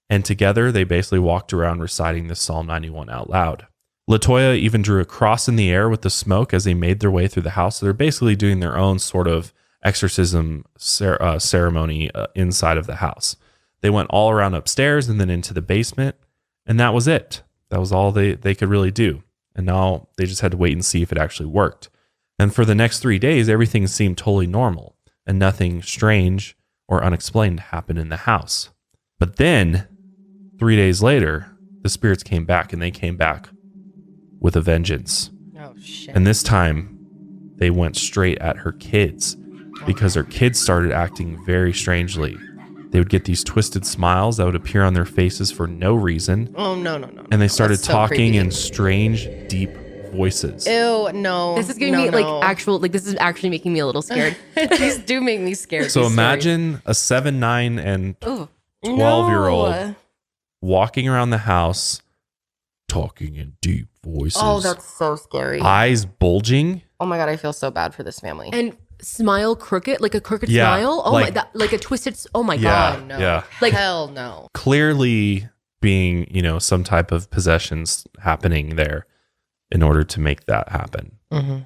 And together, they basically walked around reciting this Psalm 91 out loud. LaToya even drew a cross in the air with the smoke as they made their way through the house. So they're basically doing their own sort of exorcism ceremony inside of the house. They went all around upstairs and then into the basement, and that was it. That was all they could really do. And now they just had to wait and see if it actually worked. And for the next 3 days, everything seemed totally normal and nothing strange or unexplained happened in the house. But then 3 days later, the spirits came back, and they came back with a vengeance. Oh, shit. And this time they went straight at her kids because her kids started acting very strangely. They would get these twisted smiles that would appear on their faces for no reason. Oh, no. And they started That's so talking creepy. in strange, deep voices. Ew, no. This is giving me this is actually making me a little scared. These do make me scared. So these imagine a 7, 9, and 12-year-old No. walking around the house, talking in deep voices. Oh, that's so scary. Eyes bulging. Oh my God, I feel so bad for this family. And smile crooked, like a crooked Yeah, smile. Oh like- my, that, like a twisted. Oh my Yeah. Oh, no. Yeah. Like- Hell no. Clearly being, some type of possessions happening there in order to make that happen. Mm-hmm.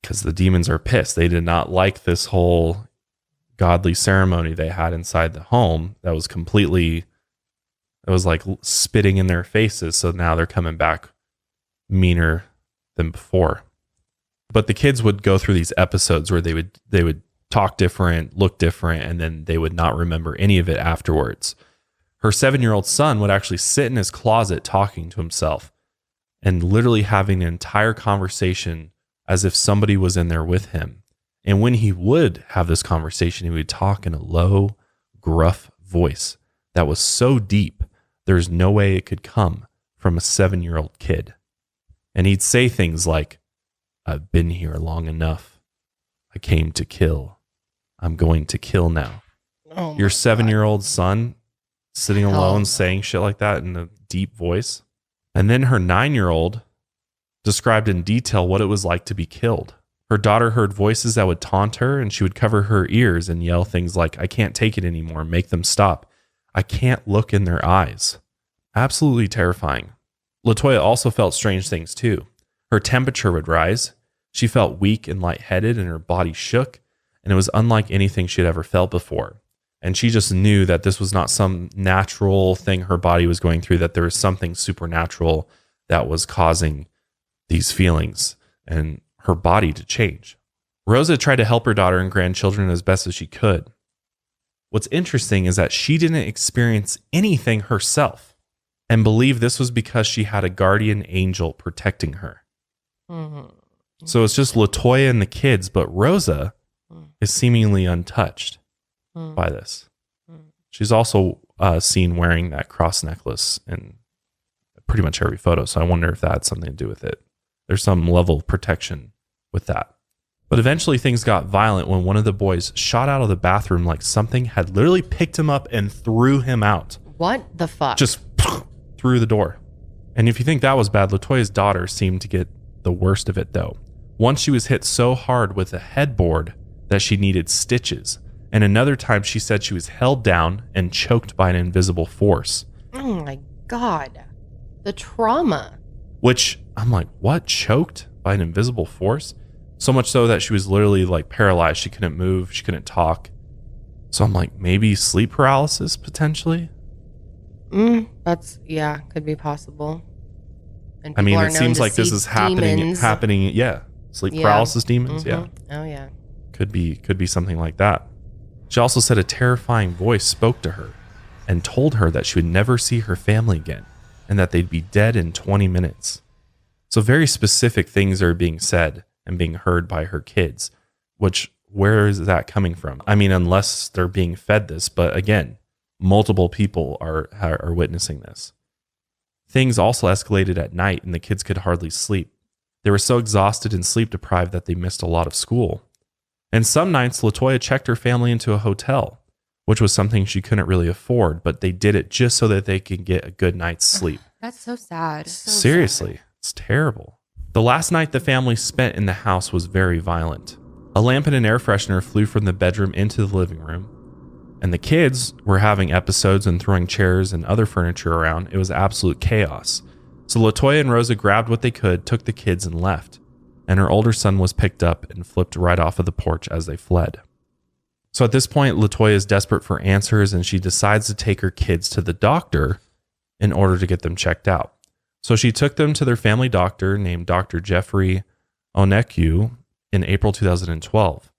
Because the demons are pissed. They did not like this whole godly ceremony they had inside the home that was completely, it was like spitting in their faces. So now they're coming back meaner than before. But the kids would go through these episodes where they would talk different, look different, and then they would not remember any of it afterwards. Her 7-year-old son would actually sit in his closet talking to himself and literally having an entire conversation as if somebody was in there with him. And when he would have this conversation, he would talk in a low, gruff voice that was so deep, there's no way it could come from a 7-year-old kid. And he'd say things like, I've been here long enough. I came to kill. I'm going to kill now. Oh Your my 7-year-old son sitting Hell alone no. saying shit like that in a deep voice. And then her 9-year-old described in detail what it was like to be killed. Her daughter heard voices that would taunt her, and she would cover her ears and yell things like, I can't take it anymore. Make them stop. I can't look in their eyes. Absolutely terrifying. LaToya also felt strange things too. Her temperature would rise. She felt weak and lightheaded, and her body shook, and it was unlike anything she had ever felt before. And she just knew that this was not some natural thing her body was going through, that there was something supernatural that was causing these feelings and her body to change. Rosa tried to help her daughter and grandchildren as best as she could. What's interesting is that she didn't experience anything herself and believed this was because she had a guardian angel protecting her. Mm-hmm. So it's just LaToya and the kids, but Rosa is seemingly untouched by this. She's also seen wearing that cross necklace in pretty much every photo. So I wonder if that had something to do with it. There's some level of protection with that. But eventually things got violent when one of the boys shot out of the bathroom like something had literally picked him up and threw him out. What the fuck? Just through the door. And if you think that was bad, LaToya's daughter seemed to get the worst of it though. Once she was hit so hard with a headboard that she needed stitches. And another time she said she was held down and choked by an invisible force. Oh my God. The trauma. Which I'm like, what? Choked by an invisible force? So much so that she was literally like paralyzed. She couldn't move. She couldn't talk. So I'm like, maybe sleep paralysis potentially? Could be possible. And I mean, people are it known seems to like this see is demons. happening. Yeah. Sleep Yeah. paralysis demons. Yeah. Oh yeah. Could be something like that. She also said a terrifying voice spoke to her and told her that she would never see her family again and that they'd be dead in 20 minutes. So very specific things are being said and being heard by her kids, which where is that coming from? I mean, unless they're being fed this, but again, multiple people are witnessing this. Things also escalated at night and the kids could hardly sleep. They were so exhausted and sleep deprived that they missed a lot of school. And some nights, LaToya checked her family into a hotel, which was something she couldn't really afford, but they did it just so that they could get a good night's sleep. That's so sad. Seriously, it's terrible. The last night the family spent in the house was very violent. A lamp and an air freshener flew from the bedroom into the living room, and the kids were having episodes and throwing chairs and other furniture around. It was absolute chaos. So LaToya and Rosa grabbed what they could, took the kids, and left. And her older son was picked up and flipped right off of the porch as they fled. So at this point, LaToya is desperate for answers, and she decides to take her kids to the doctor in order to get them checked out. So she took them to their family doctor named Dr. Jeffrey Oneku, in April 2012.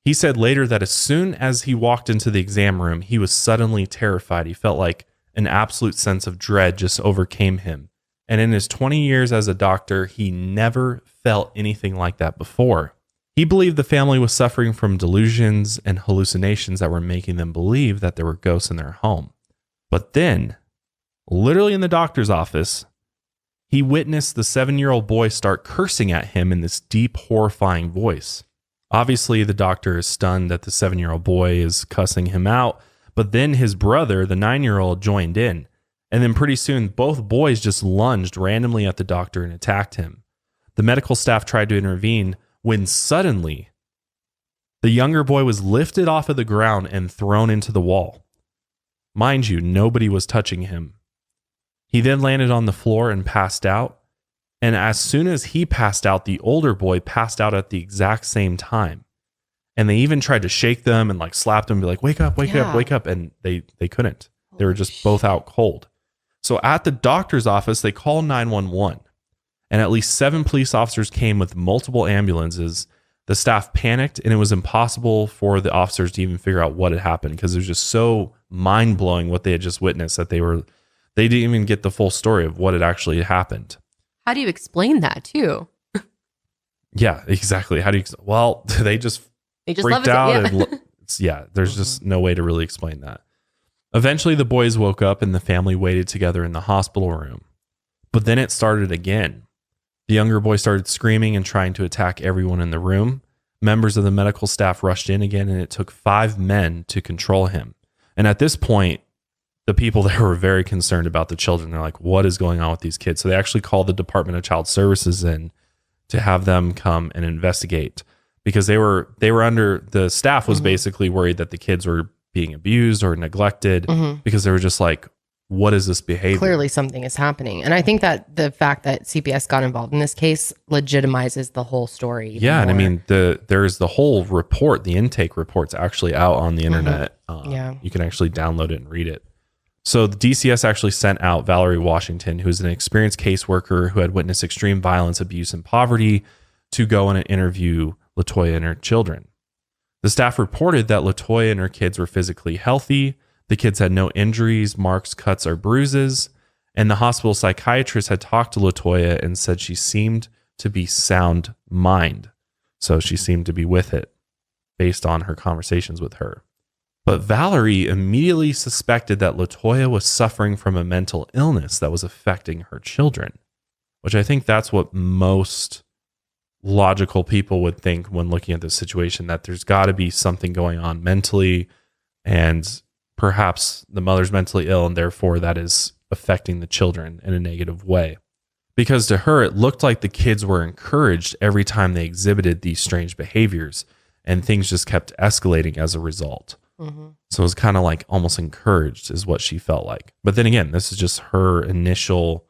He said later that as soon as he walked into the exam room, he was suddenly terrified. He felt like an absolute sense of dread just overcame him. And in his 20 years as a doctor, he never felt anything like that before. He believed the family was suffering from delusions and hallucinations that were making them believe that there were ghosts in their home. But then, literally in the doctor's office, he witnessed the 7-year-old boy start cursing at him in this deep, horrifying voice. Obviously, the doctor is stunned that the 7-year-old boy is cussing him out, but then his brother, the 9-year-old, joined in. And then pretty soon, both boys just lunged randomly at the doctor and attacked him. The medical staff tried to intervene when suddenly, the younger boy was lifted off of the ground and thrown into the wall. Mind you, nobody was touching him. He then landed on the floor and passed out. And as soon as he passed out, the older boy passed out at the exact same time. And they even tried to shake them and like slap them and be like, wake up, wake up, wake up. And they couldn't. They were just both out cold. So at the doctor's office, they called 911. And at least 7 police officers came with multiple ambulances. The staff panicked, and it was impossible for the officers to even figure out what had happened because it was just so mind-blowing what they had just witnessed that they didn't even get the full story of what had actually happened. How do you explain that too? Yeah, exactly. How do you? Well, they just freaked out. There's just no way to really explain that. Eventually, the boys woke up and the family waited together in the hospital room. But then it started again. The younger boy started screaming and trying to attack everyone in the room. Members of the medical staff rushed in again, and it took 5 men to control him. And at this point, the people there were very concerned about the children. They're like, what is going on with these kids? So they actually called the Department of Child Services in to have them come and investigate because they were under, the staff was basically worried that the kids were being abused or neglected because they were just like, what is this behavior? Clearly something is happening. And I think that the fact that CPS got involved in this case legitimizes the whole story. Yeah. And I mean, there's the whole report, the intake report's actually out on the internet. You can actually download it and read it. So the DCS actually sent out Valerie Washington, who is an experienced caseworker who had witnessed extreme violence, abuse, and poverty, to go and interview LaToya and her children. The staff reported that LaToya and her kids were physically healthy. The kids had no injuries, marks, cuts, or bruises. And the hospital psychiatrist had talked to LaToya and said she seemed to be sound mind. So she seemed to be with it based on her conversations with her. But Valerie immediately suspected that LaToya was suffering from a mental illness that was affecting her children, which I think that's what most logical people would think when looking at this situation, that there's got to be something going on mentally, and perhaps the mother's mentally ill, and therefore that is affecting the children in a negative way. Because to her, it looked like the kids were encouraged every time they exhibited these strange behaviors, and things just kept escalating as a result. So it was kind of like almost encouraged is what she felt like. But then again, this is just her initial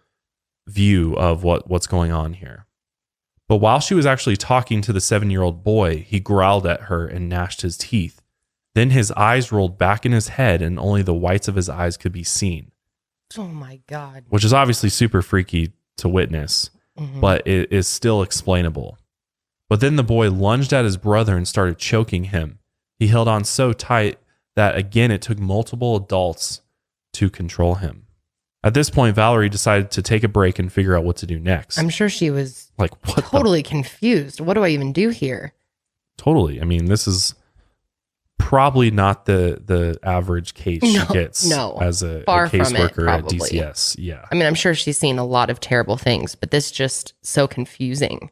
view of what's going on here. But while she was actually talking to the 7-year-old boy, he growled at her and gnashed his teeth. Then his eyes rolled back in his head and only the whites of his eyes could be seen. Oh my God. Which is obviously super freaky to witness, but it is still explainable. But then the boy lunged at his brother and started choking him. He held on so tight that, again, it took multiple adults to control him. At this point, Valerie decided to take a break and figure out what to do next. I'm sure she was like totally confused. What do I even do here? Totally. I mean, this is probably not the average case she gets as a caseworker at DCS. Yeah. I mean, I'm sure she's seen a lot of terrible things, but this just so confusing.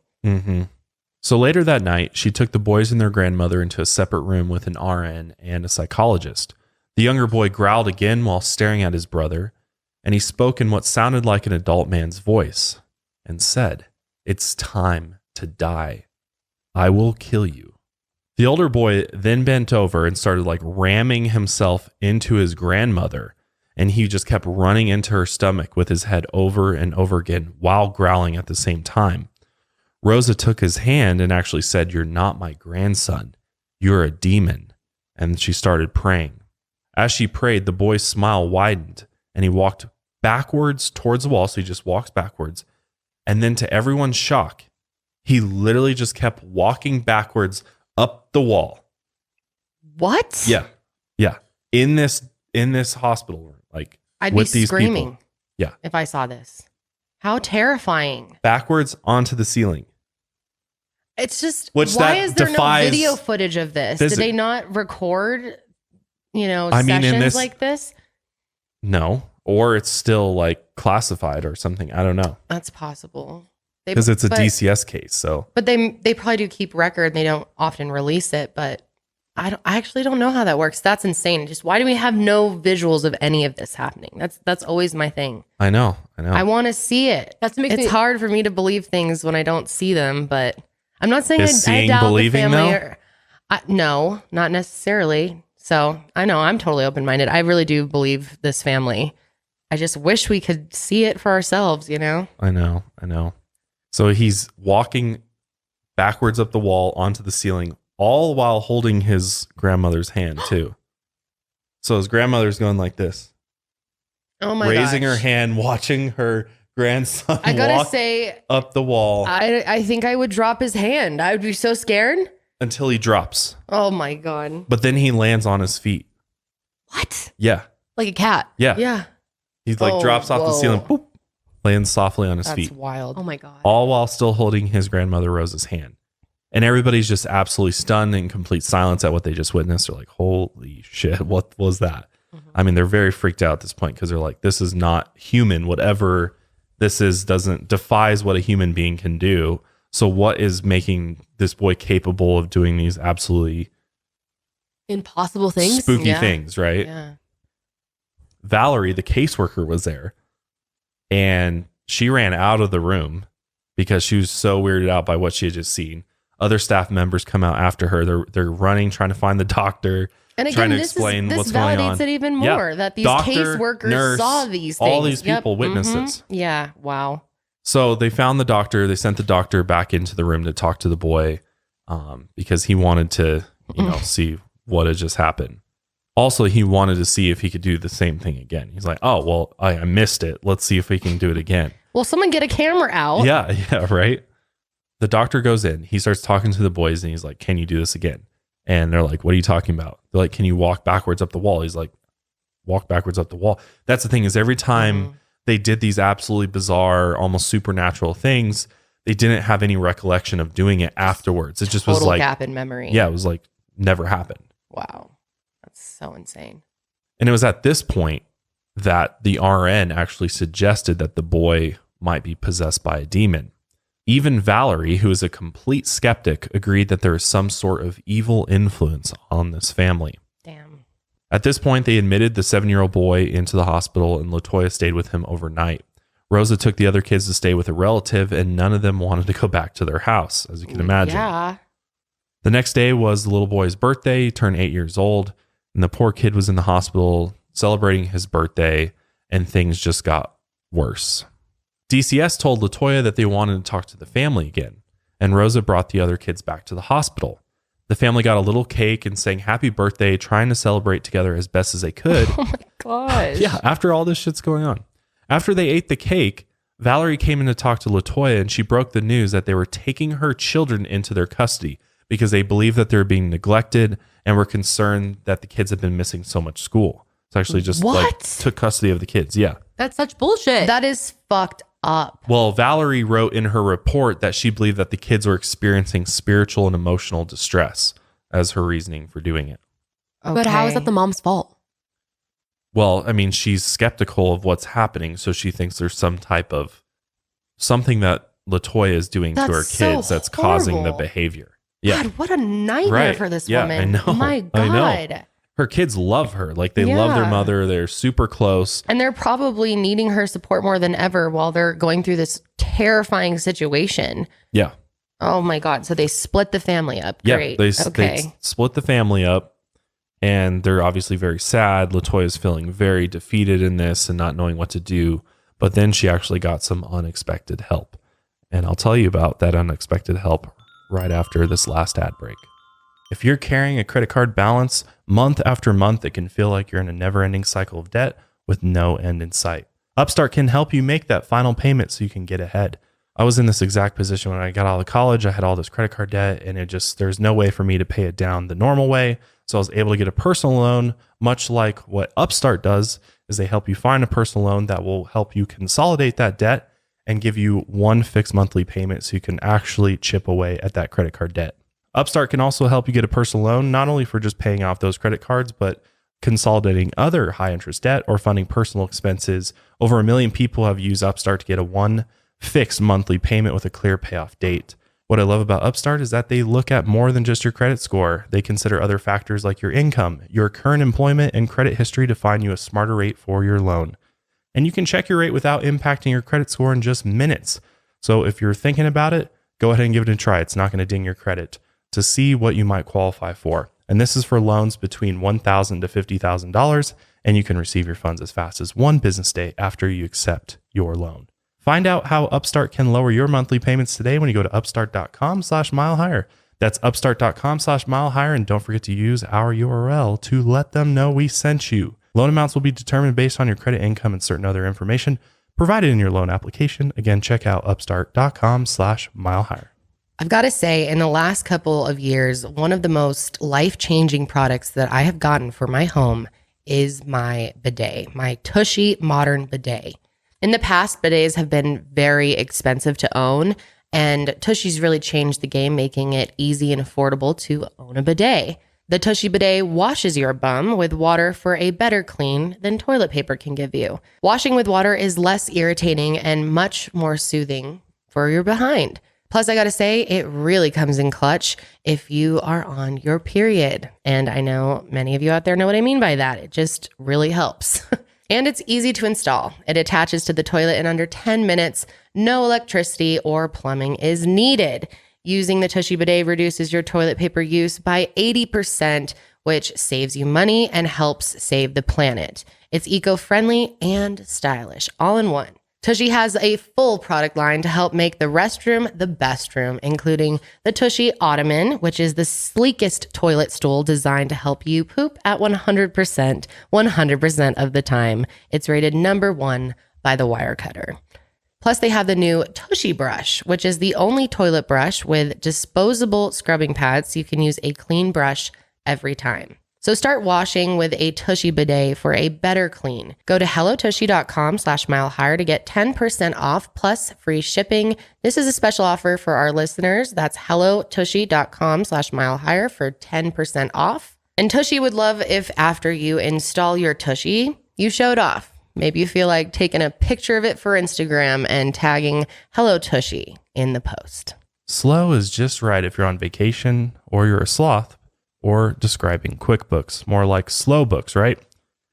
So later that night, she took the boys and their grandmother into a separate room with an RN and a psychologist. The younger boy growled again while staring at his brother, and he spoke in what sounded like an adult man's voice and said, "It's time to die. I will kill you." The older boy then bent over and started like ramming himself into his grandmother, and he just kept running into her stomach with his head over and over again while growling at the same time. Rosa took his hand and actually said, "You're not my grandson. You're a demon." And she started praying. As she prayed, the boy's smile widened and he walked backwards towards the wall. So he just walks backwards. And then to everyone's shock, He literally just kept walking backwards up the wall. What? Yeah. Yeah. In this hospital room. Like, I'd with be these screaming. people. Yeah. If I saw this. How terrifying. Backwards onto the ceiling. It's just, Which why that is there no defies video footage of this? Did they not record, sessions like this? No. Or it's still like classified or something. I don't know. That's possible. Because it's a DCS case. So, but they probably do keep record. They don't often release it, but I actually don't know how that works. That's insane. Just why do we have no visuals of any of this happening? That's always my thing. I know. I want to see it. It's hard for me to believe things when I don't see them, but I'm not saying I doubt the family. No, not necessarily. So I know I'm totally open-minded. I really do believe this family. I just wish we could see it for ourselves, I know. So he's walking backwards up the wall onto the ceiling, all while holding his grandmother's hand too. So his grandmother's going like this. Oh my raising her hand, watching her grandson I gotta walk say, up the wall. I think I would drop his hand. I would be so scared. Until he drops. Oh my God. But then he lands on his feet. What? Yeah. Like a cat. Yeah. Yeah. He's like drops off the ceiling, boop, lands softly on his feet. That's wild. Oh my God. All while still holding his grandmother Rose's hand. And everybody's just absolutely stunned in complete silence at what they just witnessed. They're like, holy shit, what was that? Mm-hmm. I mean, they're very freaked out at this point because they're like, this is not human. Whatever this is defies what a human being can do. So what is making this boy capable of doing these absolutely impossible things? Spooky things, right? Yeah. Valerie, the caseworker, was there. And she ran out of the room because she was so weirded out by what she had just seen. Other staff members come out after her. They're running, trying to find the doctor, and again, trying to explain what's going on. This validates it even more that these caseworkers nurse, saw these things. All these people witnessed this. Yeah, wow. So they found the doctor. They sent the doctor back into the room to talk to the boy because he wanted to, see what had just happened. Also, he wanted to see if he could do the same thing again. He's like, oh, well, I missed it. Let's see if we can do it again. Well, someone get a camera out. Yeah, right? The doctor goes in. He starts talking to the boys, and he's like, can you do this again? And they're like, what are you talking about? They're like, can you walk backwards up the wall? He's like, walk backwards up the wall. That's the thing is every time they did these absolutely bizarre, almost supernatural things, they didn't have any recollection of doing it afterwards. It just was like gap in memory. Yeah, it was like never happened. Wow. So insane. And it was at this point that the RN actually suggested that the boy might be possessed by a demon. Even Valerie, who is a complete skeptic, agreed that there is some sort of evil influence on this family. Damn. At this point, they admitted the 7-year-old boy into the hospital, and LaToya stayed with him overnight. Rosa took the other kids to stay with a relative, and none of them wanted to go back to their house, as you can imagine. Yeah. The next day was the little boy's birthday. He turned 8 years old. And the poor kid was in the hospital celebrating his birthday, and things just got worse. DCS told LaToya that they wanted to talk to the family again, and Rosa brought the other kids back to the hospital. The family got a little cake and sang happy birthday, trying to celebrate together as best as they could. Oh my gosh. Yeah, after all this shit's going on. After they ate the cake, Valerie came in to talk to LaToya, and she broke the news that they were taking her children into their custody because they believed that they were being neglected and were concerned that the kids had been missing so much school. It's actually just took custody of the kids. Yeah. That's such bullshit. That is fucked up. Well, Valerie wrote in her report that she believed that the kids were experiencing spiritual and emotional distress as her reasoning for doing it. Okay. But how is that the mom's fault? Well, I mean, she's skeptical of what's happening, so she thinks there's some type of something that LaToya is doing to her kids that's causing the behavior. Yeah. God, what a nightmare for this woman. I know. My God. I know. Her kids love her. Like they love their mother. They're super close. And they're probably needing her support more than ever while they're going through this terrifying situation. Yeah. Oh my God. So they split the family up. Yeah, Great. they split the family up, and they're obviously very sad. LaToya's feeling very defeated in this and not knowing what to do. But then she actually got some unexpected help. And I'll tell you about that unexpected help right after this last ad break. If you're carrying a credit card balance month after month, it can feel like you're in a never-ending cycle of debt with no end in sight. Upstart can help you make that final payment so you can get ahead. I was in this exact position when I got out of college. I had all this credit card debt, and there's no way for me to pay it down the normal way. So I was able to get a personal loan, much like what Upstart does, is they help you find a personal loan that will help you consolidate that debt and give you one fixed monthly payment so you can actually chip away at that credit card debt. Upstart can also help you get a personal loan, not only for just paying off those credit cards, but consolidating other high interest debt or funding personal expenses. Over 1 million people have used Upstart to get a one fixed monthly payment with a clear payoff date. What I love about Upstart is that they look at more than just your credit score. They consider other factors like your income, your current employment, and credit history to find you a smarter rate for your loan. And you can check your rate without impacting your credit score in just minutes. So if you're thinking about it, go ahead and give it a try. It's not going to ding your credit to see what you might qualify for. And this is for loans between $1,000 to $50,000, and you can receive your funds as fast as one business day after you accept your loan. Find out how Upstart can lower your monthly payments today when you go to upstart.com/milehigher. That's upstart.com/milehigher, and don't forget to use our URL to let them know we sent you. Loan amounts will be determined based on your credit, income, and certain other information provided in your loan application. Again, check out upstart.com/milehigher. I've got to say, in the last couple of years, one of the most life-changing products that I have gotten for my home is my bidet, my Tushy modern bidet. In the past, bidets have been very expensive to own, and Tushy's really changed the game, making it easy and affordable to own a bidet. The Tushy bidet washes your bum with water for a better clean than toilet paper can give you. Washing with water is less irritating and much more soothing for your behind. Plus, I gotta say, it really comes in clutch if you are on your period. And I know many of you out there know what I mean by that. It just really helps. And it's easy to install. It attaches to the toilet in under 10 minutes. No electricity or plumbing is needed. Using the Tushy bidet reduces your toilet paper use by 80%, which saves you money and helps save the planet. It's eco-friendly and stylish, all in one. Tushy has a full product line to help make the restroom the best room, including the Tushy Ottoman, which is the sleekest toilet stool designed to help you poop at 100% of the time. It's rated #1 by the Wirecutter. Plus, they have the new Tushy brush, which is the only toilet brush with disposable scrubbing pads, so you can use a clean brush every time. So start washing with a Tushy bidet for a better clean. Go to hellotushy.com/milehigher to get 10% off plus free shipping. This is a special offer for our listeners. That's hellotushy.com/milehigher for 10% off. And Tushy would love if after you install your Tushy, you showed off. Maybe you feel like taking a picture of it for Instagram and tagging Hello Tushy in the post. Slow is just right if you're on vacation or you're a sloth, or describing QuickBooks, more like slow books, right?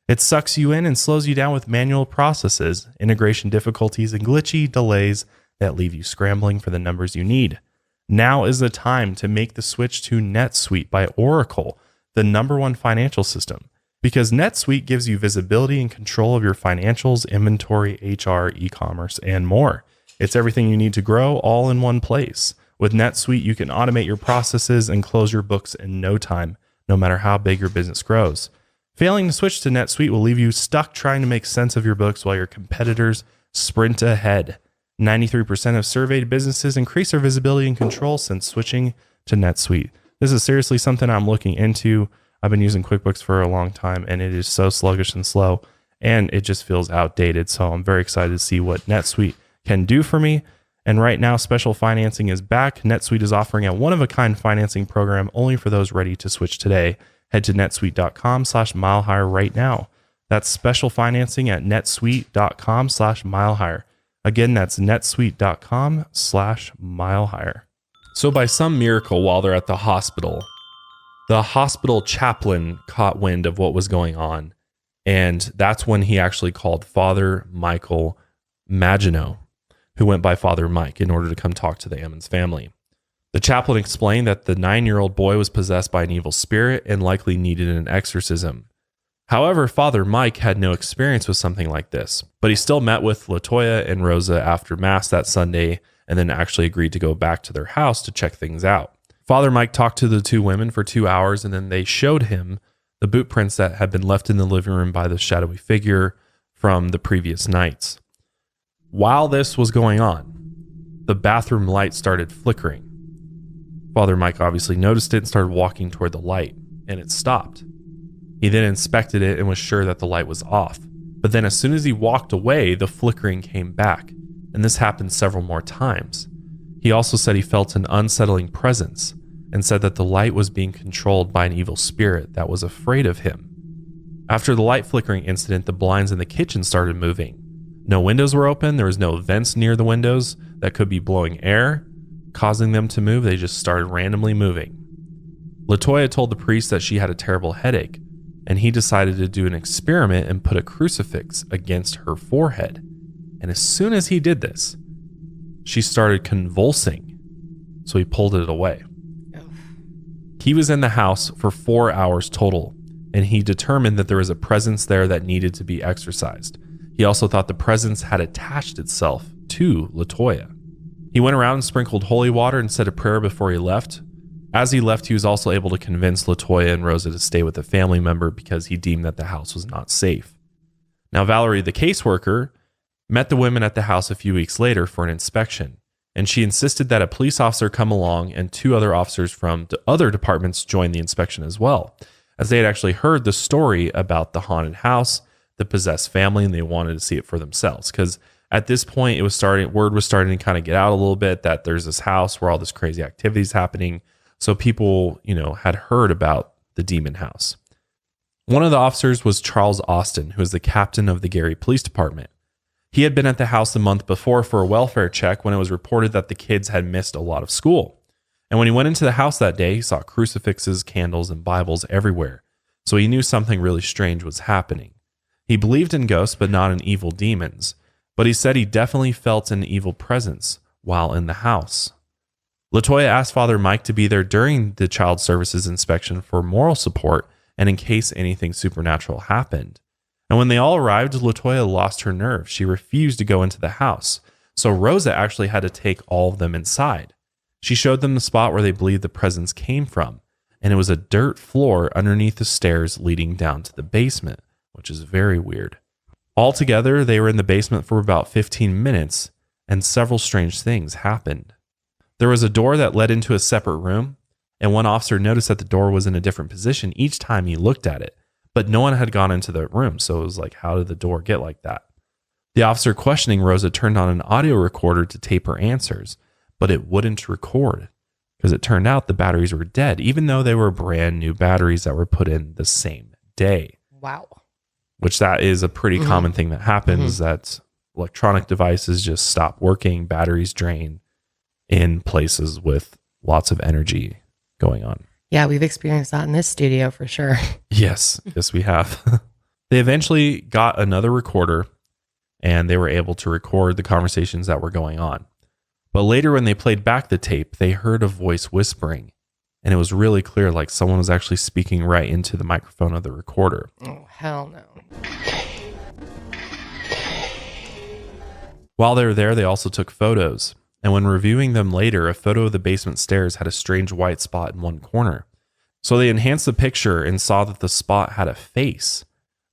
It sucks you in and slows you down with manual processes, integration difficulties, and glitchy delays that leave you scrambling for the numbers you need. Now is the time to make the switch to NetSuite by Oracle, the #1 financial system, because NetSuite gives you visibility and control of your financials, inventory, HR, e-commerce, and more. It's everything you need to grow all in one place. With NetSuite, you can automate your processes and close your books in no time, no matter how big your business grows. Failing to switch to NetSuite will leave you stuck trying to make sense of your books while your competitors sprint ahead. 93% of surveyed businesses increase their visibility and control since switching to NetSuite. This is seriously something I'm looking into. I've been using QuickBooks for a long time, and it is so sluggish and slow, and it just feels outdated. So I'm very excited to see what NetSuite can do for me. And right now, special financing is back. NetSuite is offering a one-of-a-kind financing program only for those ready to switch today. Head to netsuite.com/milehigher right now. That's special financing at netsuite.com/milehigher. Again, that's netsuite.com/milehigher. So by some miracle, while they're at the hospital chaplain caught wind of what was going on. And that's when he actually called Father Michael Maginot, who went by Father Mike, in order to come talk to the Ammons family. The chaplain explained that the 9-year-old boy was possessed by an evil spirit and likely needed an exorcism. However, Father Mike had no experience with something like this, but he still met with LaToya and Rosa after Mass that Sunday and then actually agreed to go back to their house to check things out. Father Mike talked to the two women for 2 hours, and then they showed him the boot prints that had been left in the living room by the shadowy figure from the previous nights. While this was going on, the bathroom light started flickering. Father Mike obviously noticed it and started walking toward the light, and it stopped. He then inspected it and was sure that the light was off. But then as soon as he walked away, the flickering came back, and this happened several more times. He also said he felt an unsettling presence and said that the light was being controlled by an evil spirit that was afraid of him. After the light flickering incident, the blinds in the kitchen started moving. No windows were open. There was no vents near the windows that could be blowing air, causing them to move. They just started randomly moving. LaToya told the priest that she had a terrible headache, and he decided to do an experiment and put a crucifix against her forehead. And as soon as he did this, she started convulsing, so he pulled it away. He was in the house for 4 hours total, and he determined that there was a presence there that needed to be exorcised. He also thought the presence had attached itself to LaToya. He went around and sprinkled holy water and said a prayer before he left. As he left, he was also able to convince LaToya and Rosa to stay with a family member because he deemed that the house was not safe. Now, Valerie, the caseworker, met the women at the house a few weeks later for an inspection, and she insisted that a police officer come along and 2 other officers from other departments join the inspection as well, as they had actually heard the story about the haunted house, the possessed family, and they wanted to see it for themselves. Because at this point, word was starting to kind of get out a little bit that there's this house where all this crazy activity is happening. So people, had heard about the demon house. One of the officers was Charles Austin, who was the captain of the Gary Police Department. He had been at the house the month before for a welfare check when it was reported that the kids had missed a lot of school. And when he went into the house that day, he saw crucifixes, candles, and Bibles everywhere. So he knew something really strange was happening. He believed in ghosts, but not in evil demons. But he said he definitely felt an evil presence while in the house. LaToya asked Father Mike to be there during the child services inspection for moral support and in case anything supernatural happened. And when they all arrived, LaToya lost her nerve. She refused to go into the house. So Rosa actually had to take all of them inside. She showed them the spot where they believed the presence came from, and it was a dirt floor underneath the stairs leading down to the basement, which is very weird. Altogether, they were in the basement for about 15 minutes, and several strange things happened. There was a door that led into a separate room, and one officer noticed that the door was in a different position each time he looked at it, but no one had gone into the room, so it was like, how did the door get like that? The officer questioning Rosa turned on an audio recorder to tape her answers, but it wouldn't record because it turned out the batteries were dead, even though they were brand new batteries that were put in the same day. Wow. Which that is a pretty common thing that happens, that electronic devices just stop working, batteries drain in places with lots of energy going on. Yeah, we've experienced that in this studio for sure. Yes, we have. They eventually got another recorder and they were able to record the conversations that were going on. But later when they played back the tape, they heard a voice whispering, and it was really clear, like someone was actually speaking right into the microphone of the recorder. Oh, hell no. While they were there, they also took photos. And when reviewing them later, a photo of the basement stairs had a strange white spot in one corner. So they enhanced the picture and saw that the spot had a face.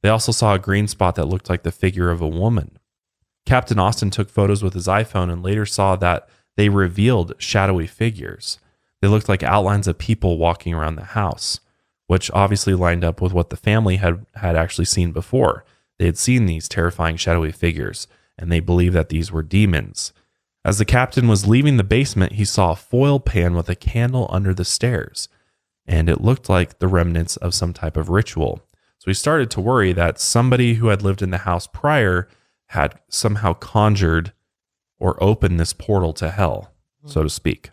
They also saw a green spot that looked like the figure of a woman. Captain Austin took photos with his iPhone and later saw that they revealed shadowy figures. They looked like outlines of people walking around the house, which obviously lined up with what the family had actually seen before. They had seen these terrifying shadowy figures, and they believed that these were demons. As the captain was leaving the basement, he saw a foil pan with a candle under the stairs, and it looked like the remnants of some type of ritual. So he started to worry that somebody who had lived in the house prior had somehow conjured or opened this portal to hell, so to speak.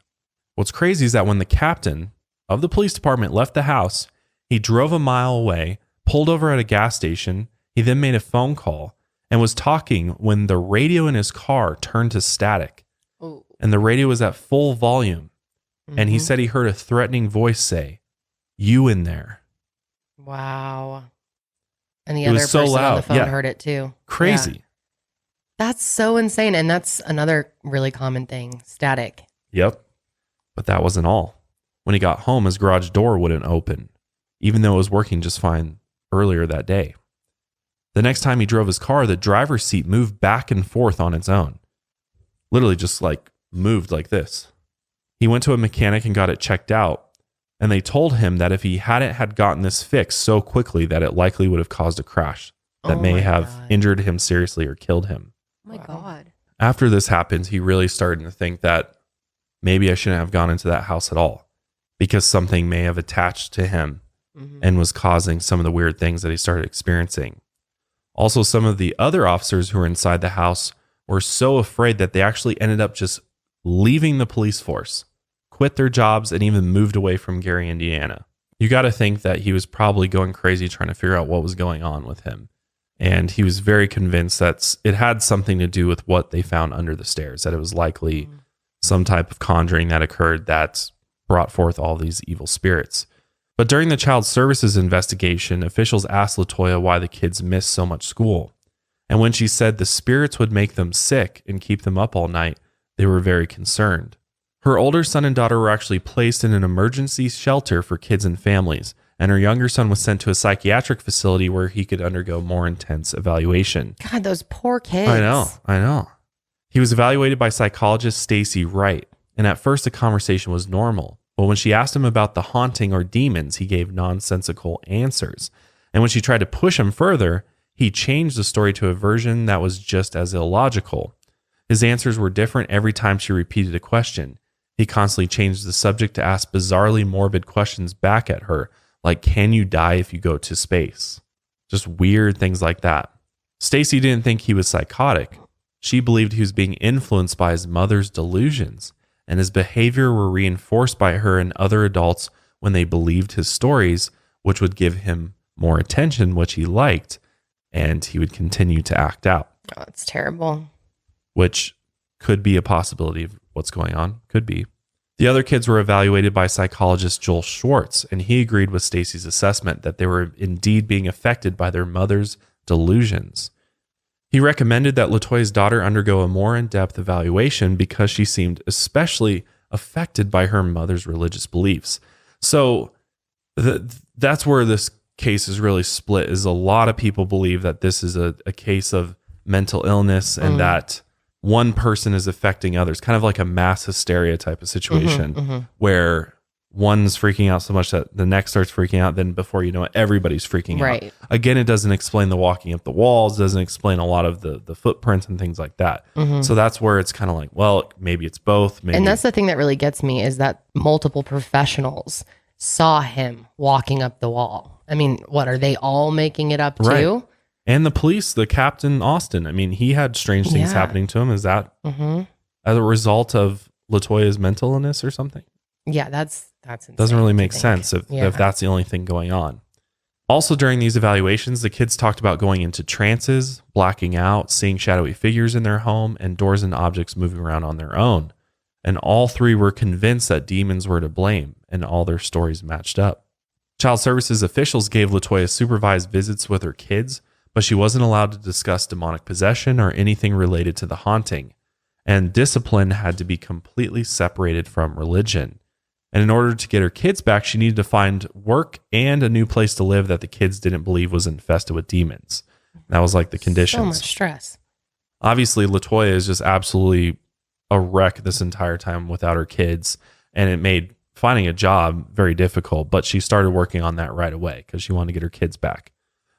What's crazy is that when the captain of the police department left the house, he drove a mile away, pulled over at a gas station. He then made a phone call and was talking when the radio in his car turned to static. Ooh. And the radio was at full volume. And he said he heard a threatening voice say, "You in there." Wow. And the other person on the phone heard it too. Crazy. Yeah. That's so insane. And that's another really common thing, static. Yep. But that wasn't all. When he got home, his garage door wouldn't open, even though it was working just fine earlier that day. The next time he drove his car, the driver's seat moved back and forth on its own. Literally just like moved like this. He went to a mechanic and got it checked out, and they told him that if he hadn't had gotten this fixed so quickly that it likely would have caused a crash that may have injured him seriously or killed him. Oh my God. After this happened, he really started to think that maybe I shouldn't have gone into that house at all because something may have attached to him and was causing some of the weird things that he started experiencing. Also, some of the other officers who were inside the house were so afraid that they actually ended up just leaving the police force, quit their jobs, and even moved away from Gary, Indiana. You got to think that he was probably going crazy trying to figure out what was going on with him. And he was very convinced that it had something to do with what they found under the stairs, that it was likely some type of conjuring that occurred that brought forth all these evil spirits. But during the child services investigation, officials asked LaToya why the kids missed so much school. And when she said the spirits would make them sick and keep them up all night, they were very concerned. Her older son and daughter were actually placed in an emergency shelter for kids and families, and her younger son was sent to a psychiatric facility where he could undergo more intense evaluation. God, those poor kids. I know. He was evaluated by psychologist Stacy Wright, and at first the conversation was normal. But when she asked him about the haunting or demons, he gave nonsensical answers. And when she tried to push him further, he changed the story to a version that was just as illogical. His answers were different every time she repeated a question. He constantly changed the subject to ask bizarrely morbid questions back at her, like, can you die if you go to space? Just weird things like that. Stacy didn't think he was psychotic. She believed he was being influenced by his mother's delusions, and his behavior were reinforced by her and other adults when they believed his stories, which would give him more attention, which he liked, and he would continue to act out. Oh, it's terrible. Which could be a possibility of what's going on. Could be. The other kids were evaluated by psychologist Joel Schwartz, and he agreed with Stacy's assessment that they were indeed being affected by their mother's delusions. He recommended that LaToya's daughter undergo a more in-depth evaluation because she seemed especially affected by her mother's religious beliefs. So that's where this case is really split, is a lot of people believe that this is a case of mental illness and that one person is affecting others, kind of like a mass hysteria type of situation where one's freaking out so much that the next starts freaking out. Then before you know it, everybody's freaking out. Again, it doesn't explain the walking up the walls, doesn't explain a lot of the footprints and things like that. So that's where it's kind of like, well, maybe it's both. Maybe. And that's the thing that really gets me is that multiple professionals saw him walking up the wall. I mean, what, are they all making it up too? And the police, the Captain Austin, I mean, he had strange things happening to him. Is that as a result of LaToya's mental illness or something? Yeah, that's insane. Doesn't really make sense if that's the only thing going on. Also, during these evaluations, the kids talked about going into trances, blacking out, seeing shadowy figures in their home, and doors and objects moving around on their own. And all three were convinced that demons were to blame, and all their stories matched up. Child Services officials gave LaToya supervised visits with her kids, but she wasn't allowed to discuss demonic possession or anything related to the haunting. And discipline had to be completely separated from religion. And in order to get her kids back, she needed to find work and a new place to live that the kids didn't believe was infested with demons. That was like the conditions. So much stress. Obviously, LaToya is just absolutely a wreck this entire time without her kids. And it made finding a job very difficult, but she started working on that right away because she wanted to get her kids back.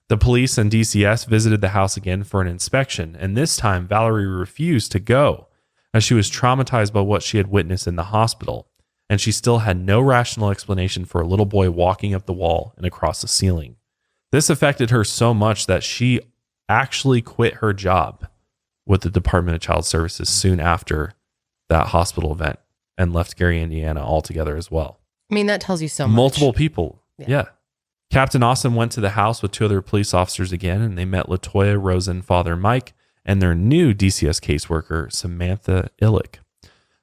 The police and DCS visited the house again for an inspection, and this time Valerie refused to go as she was traumatized by what she had witnessed in the hospital, and she still had no rational explanation for a little boy walking up the wall and across the ceiling. This affected her so much that she actually quit her job with the Department of Child Services soon after that hospital event and left Gary, Indiana altogether as well. I mean, that tells you so much. Multiple people. Yeah. Captain Austin went to the house with two other police officers again, and they met LaToya, Rosa, and Father Mike, and their new DCS caseworker, Samantha Illick.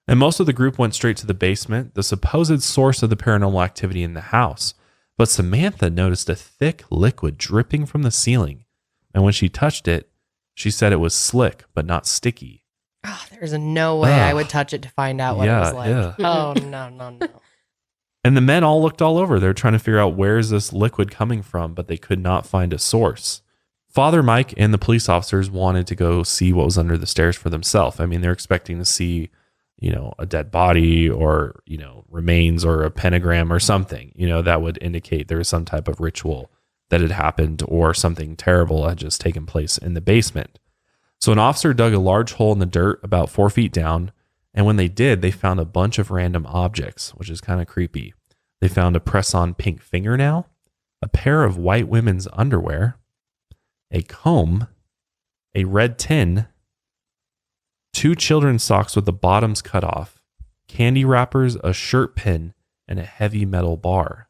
And most of the group went straight to the basement, the supposed source of the paranormal activity in the house. But Samantha noticed a thick liquid dripping from the ceiling, and when she touched it, she said it was slick, but not sticky. Oh, there's no way I would touch it to find out what it was like. Yeah. Oh, no. And the men all looked all over. They're trying to figure out where is this liquid coming from, but they could not find a source. Father Mike and the police officers wanted to go see what was under the stairs for themselves. I mean, they're expecting to see, a dead body or, remains or a pentagram or something, that would indicate there was some type of ritual that had happened or something terrible had just taken place in the basement. So an officer dug a large hole in the dirt about 4 feet down. And when they did, they found a bunch of random objects, which is kind of creepy. They found a press-on pink fingernail, a pair of white women's underwear, a comb, a red tin, 2 children's socks with the bottoms cut off, candy wrappers, a shirt pin, and a heavy metal bar.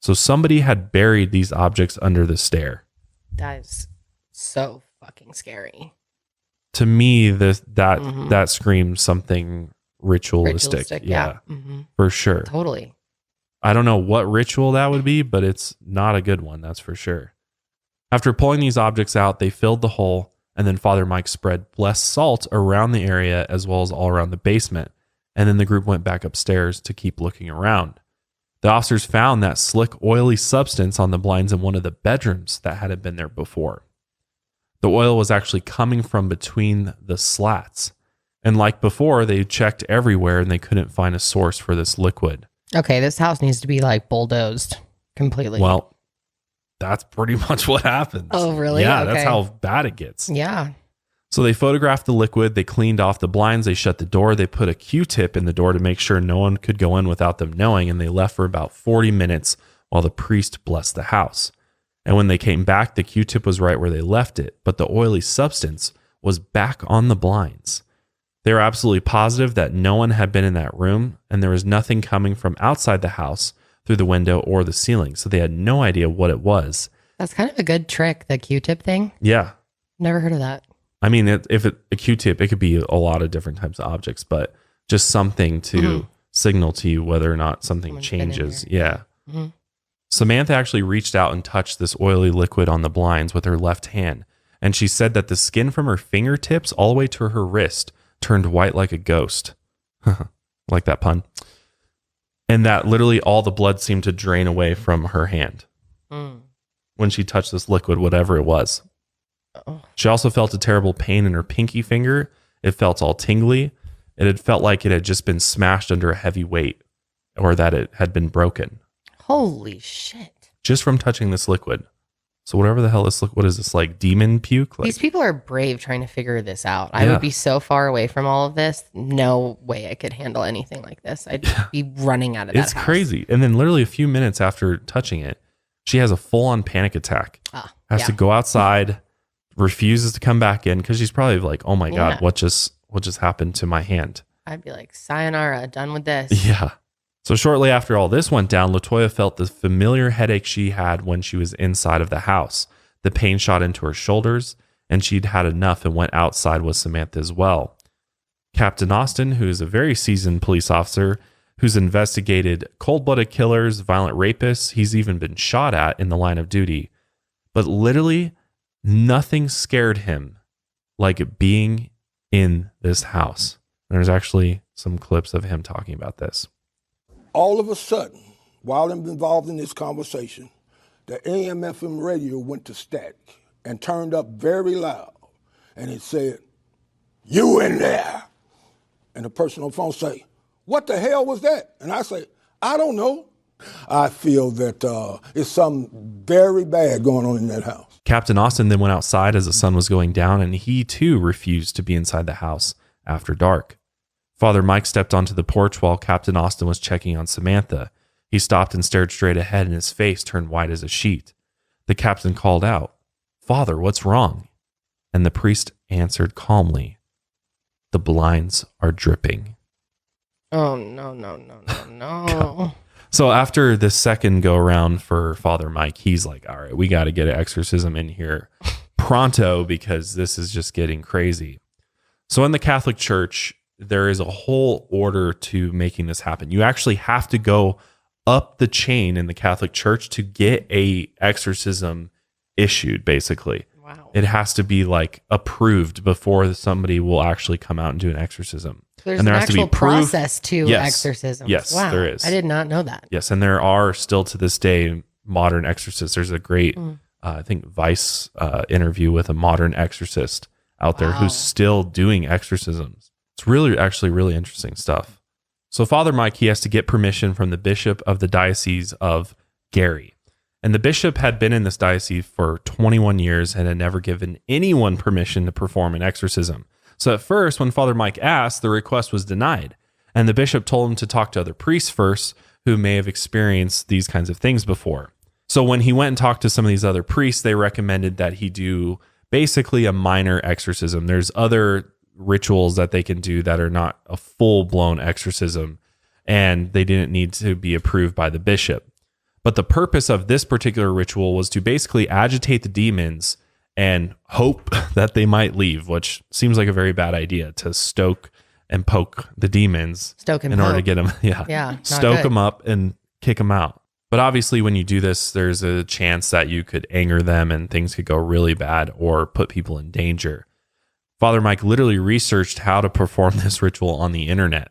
So somebody had buried these objects under the stair. That is so fucking scary. To me, that screams something ritualistic. Yeah, for sure. Totally. I don't know what ritual that would be, but it's not a good one, that's for sure. After pulling these objects out, they filled the hole, and then Father Mike spread blessed salt around the area as well as all around the basement. And then the group went back upstairs to keep looking around. The officers found that slick, oily substance on the blinds in one of the bedrooms that hadn't been there before. The oil was actually coming from between the slats. And like before, they checked everywhere and they couldn't find a source for this liquid. Okay, this house needs to be like bulldozed completely. Well, that's pretty much what happens. Oh, really? Yeah, okay. That's how bad it gets. Yeah. So they photographed the liquid, they cleaned off the blinds, they shut the door, they put a Q-tip in the door to make sure no one could go in without them knowing, and they left for about 40 minutes while the priest blessed the house. And when they came back, the Q-tip was right where they left it, but the oily substance was back on the blinds. They were absolutely positive that no one had been in that room, and there was nothing coming from outside the house through the window or the ceiling, so they had no idea what it was. That's kind of a good trick, the Q-tip thing. Yeah. Never heard of that. I mean, a Q-tip, it could be a lot of different types of objects, but just something to signal to you whether or not something Someone's changes. been in Yeah. Mm-hmm. Samantha actually reached out and touched this oily liquid on the blinds with her left hand, and she said that the skin from her fingertips all the way to her wrist turned white like a ghost. Like that pun. And that literally all the blood seemed to drain away from her hand when she touched this liquid, whatever it was. Oh. She also felt a terrible pain in her pinky finger. It felt all tingly. It had felt like it had just been smashed under a heavy weight or that it had been broken. Holy shit. Just from touching this liquid. So whatever the hell this what is this, like demon puke? Like, these people are brave trying to figure this out. I would be so far away from all of this. No way I could handle anything like this. I'd be running out of that It's house. crazy. And then literally a few minutes after touching it, she has a full-on panic attack. Has to go outside, refuses to come back in because she's probably like, oh my God, what just happened to my hand? I'd be like, sayonara, done with this. Yeah. So shortly after all this went down, LaToya felt the familiar headache she had when she was inside of the house. The pain shot into her shoulders, and she'd had enough and went outside with Samantha as well. Captain Austin, who is a very seasoned police officer who's investigated cold-blooded killers, violent rapists, he's even been shot at in the line of duty. But literally nothing scared him like being in this house. And there's actually some clips of him talking about this. All of a sudden, while I'm involved in this conversation, the AM/FM radio went to static and turned up very loud. And it said, "You in there?" And the person on the phone say, "What the hell was that?" And I say, "I don't know." I feel that it's something very bad going on in that house. Captain Austin then went outside as the sun was going down, and he too refused to be inside the house after dark. Father Mike stepped onto the porch while Captain Austin was checking on Samantha. He stopped and stared straight ahead, and his face turned white as a sheet. The captain called out, "Father, what's wrong?" And the priest answered calmly, "The blinds are dripping." Oh, no. So after the second go around for Father Mike, he's like, all right, we got to get an exorcism in here pronto because this is just getting crazy. So in the Catholic Church, there is a whole order to making this happen. You actually have to go up the chain in the Catholic Church to get a exorcism issued, basically. Wow. It has to be like approved before somebody will actually come out and do an exorcism. There's and an there has to be actual proof. process to Yes. exorcism. Yes, wow. there is. I did not know that. Yes, and there are still to this day modern exorcists. There's a great, I think, Vice interview with a modern exorcist out there who's still doing exorcisms. It's actually really interesting stuff. So Father Mike, he has to get permission from the bishop of the Diocese of Gary. And the bishop had been in this diocese for 21 years and had never given anyone permission to perform an exorcism. So at first, when Father Mike asked, the request was denied. And the bishop told him to talk to other priests first who may have experienced these kinds of things before. So when he went and talked to some of these other priests, they recommended that he do basically a minor exorcism. There's other rituals that they can do that are not a full-blown exorcism, and they didn't need to be approved by the bishop. But the purpose of this particular ritual was to basically agitate the demons and hope that they might leave, which seems like a very bad idea, to stoke and poke the demons in order to get them. Stoke them up and kick them out. But obviously when you do this, there's a chance that you could anger them and things could go really bad or put people in danger. Father Mike literally researched how to perform this ritual on the internet.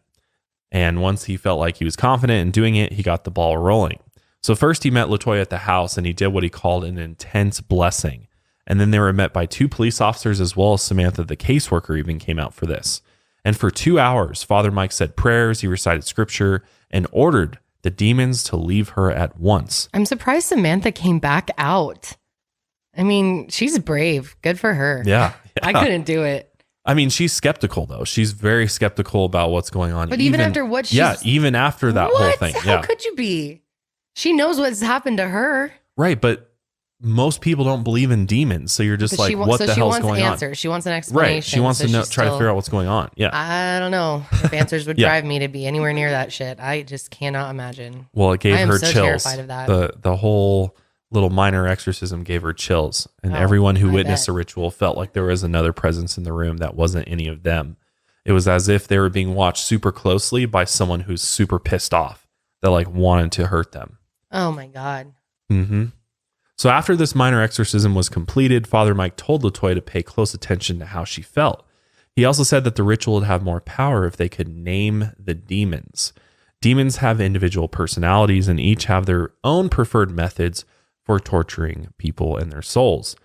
And once he felt like he was confident in doing it, he got the ball rolling. So first he met LaToya at the house and he did what he called an intense blessing. And then they were met by 2 police officers as well as Samantha, the caseworker, even came out for this. And for 2 hours, Father Mike said prayers, he recited scripture, and ordered the demons to leave her at once. I'm surprised Samantha came back out. I mean, she's brave. Good for her. Yeah. I couldn't do it. I mean, she's skeptical, though. She's very skeptical about what's going on. But even after what she's... Yeah, even after that whole thing. How could you be? She knows what's happened to her. Right, but most people don't believe in demons. So you're just like, what the hell's going on? She wants an explanation. Right, she wants to try to figure out what's going on. Yeah. I don't know if answers would drive me to be anywhere near that shit. I just cannot imagine. Well, it gave her chills. Terrified of that. The whole little minor exorcism gave her chills. And everyone who witnessed the ritual felt like there was another presence in the room that wasn't any of them. It was as if they were being watched super closely by someone who's super pissed off that like wanted to hurt them. Oh my God. Mm-hmm. So after this minor exorcism was completed, Father Mike told LaToya to pay close attention to how she felt. He also said that the ritual would have more power if they could name the demons. Demons have individual personalities and each have their own preferred methods for torturing people and their souls.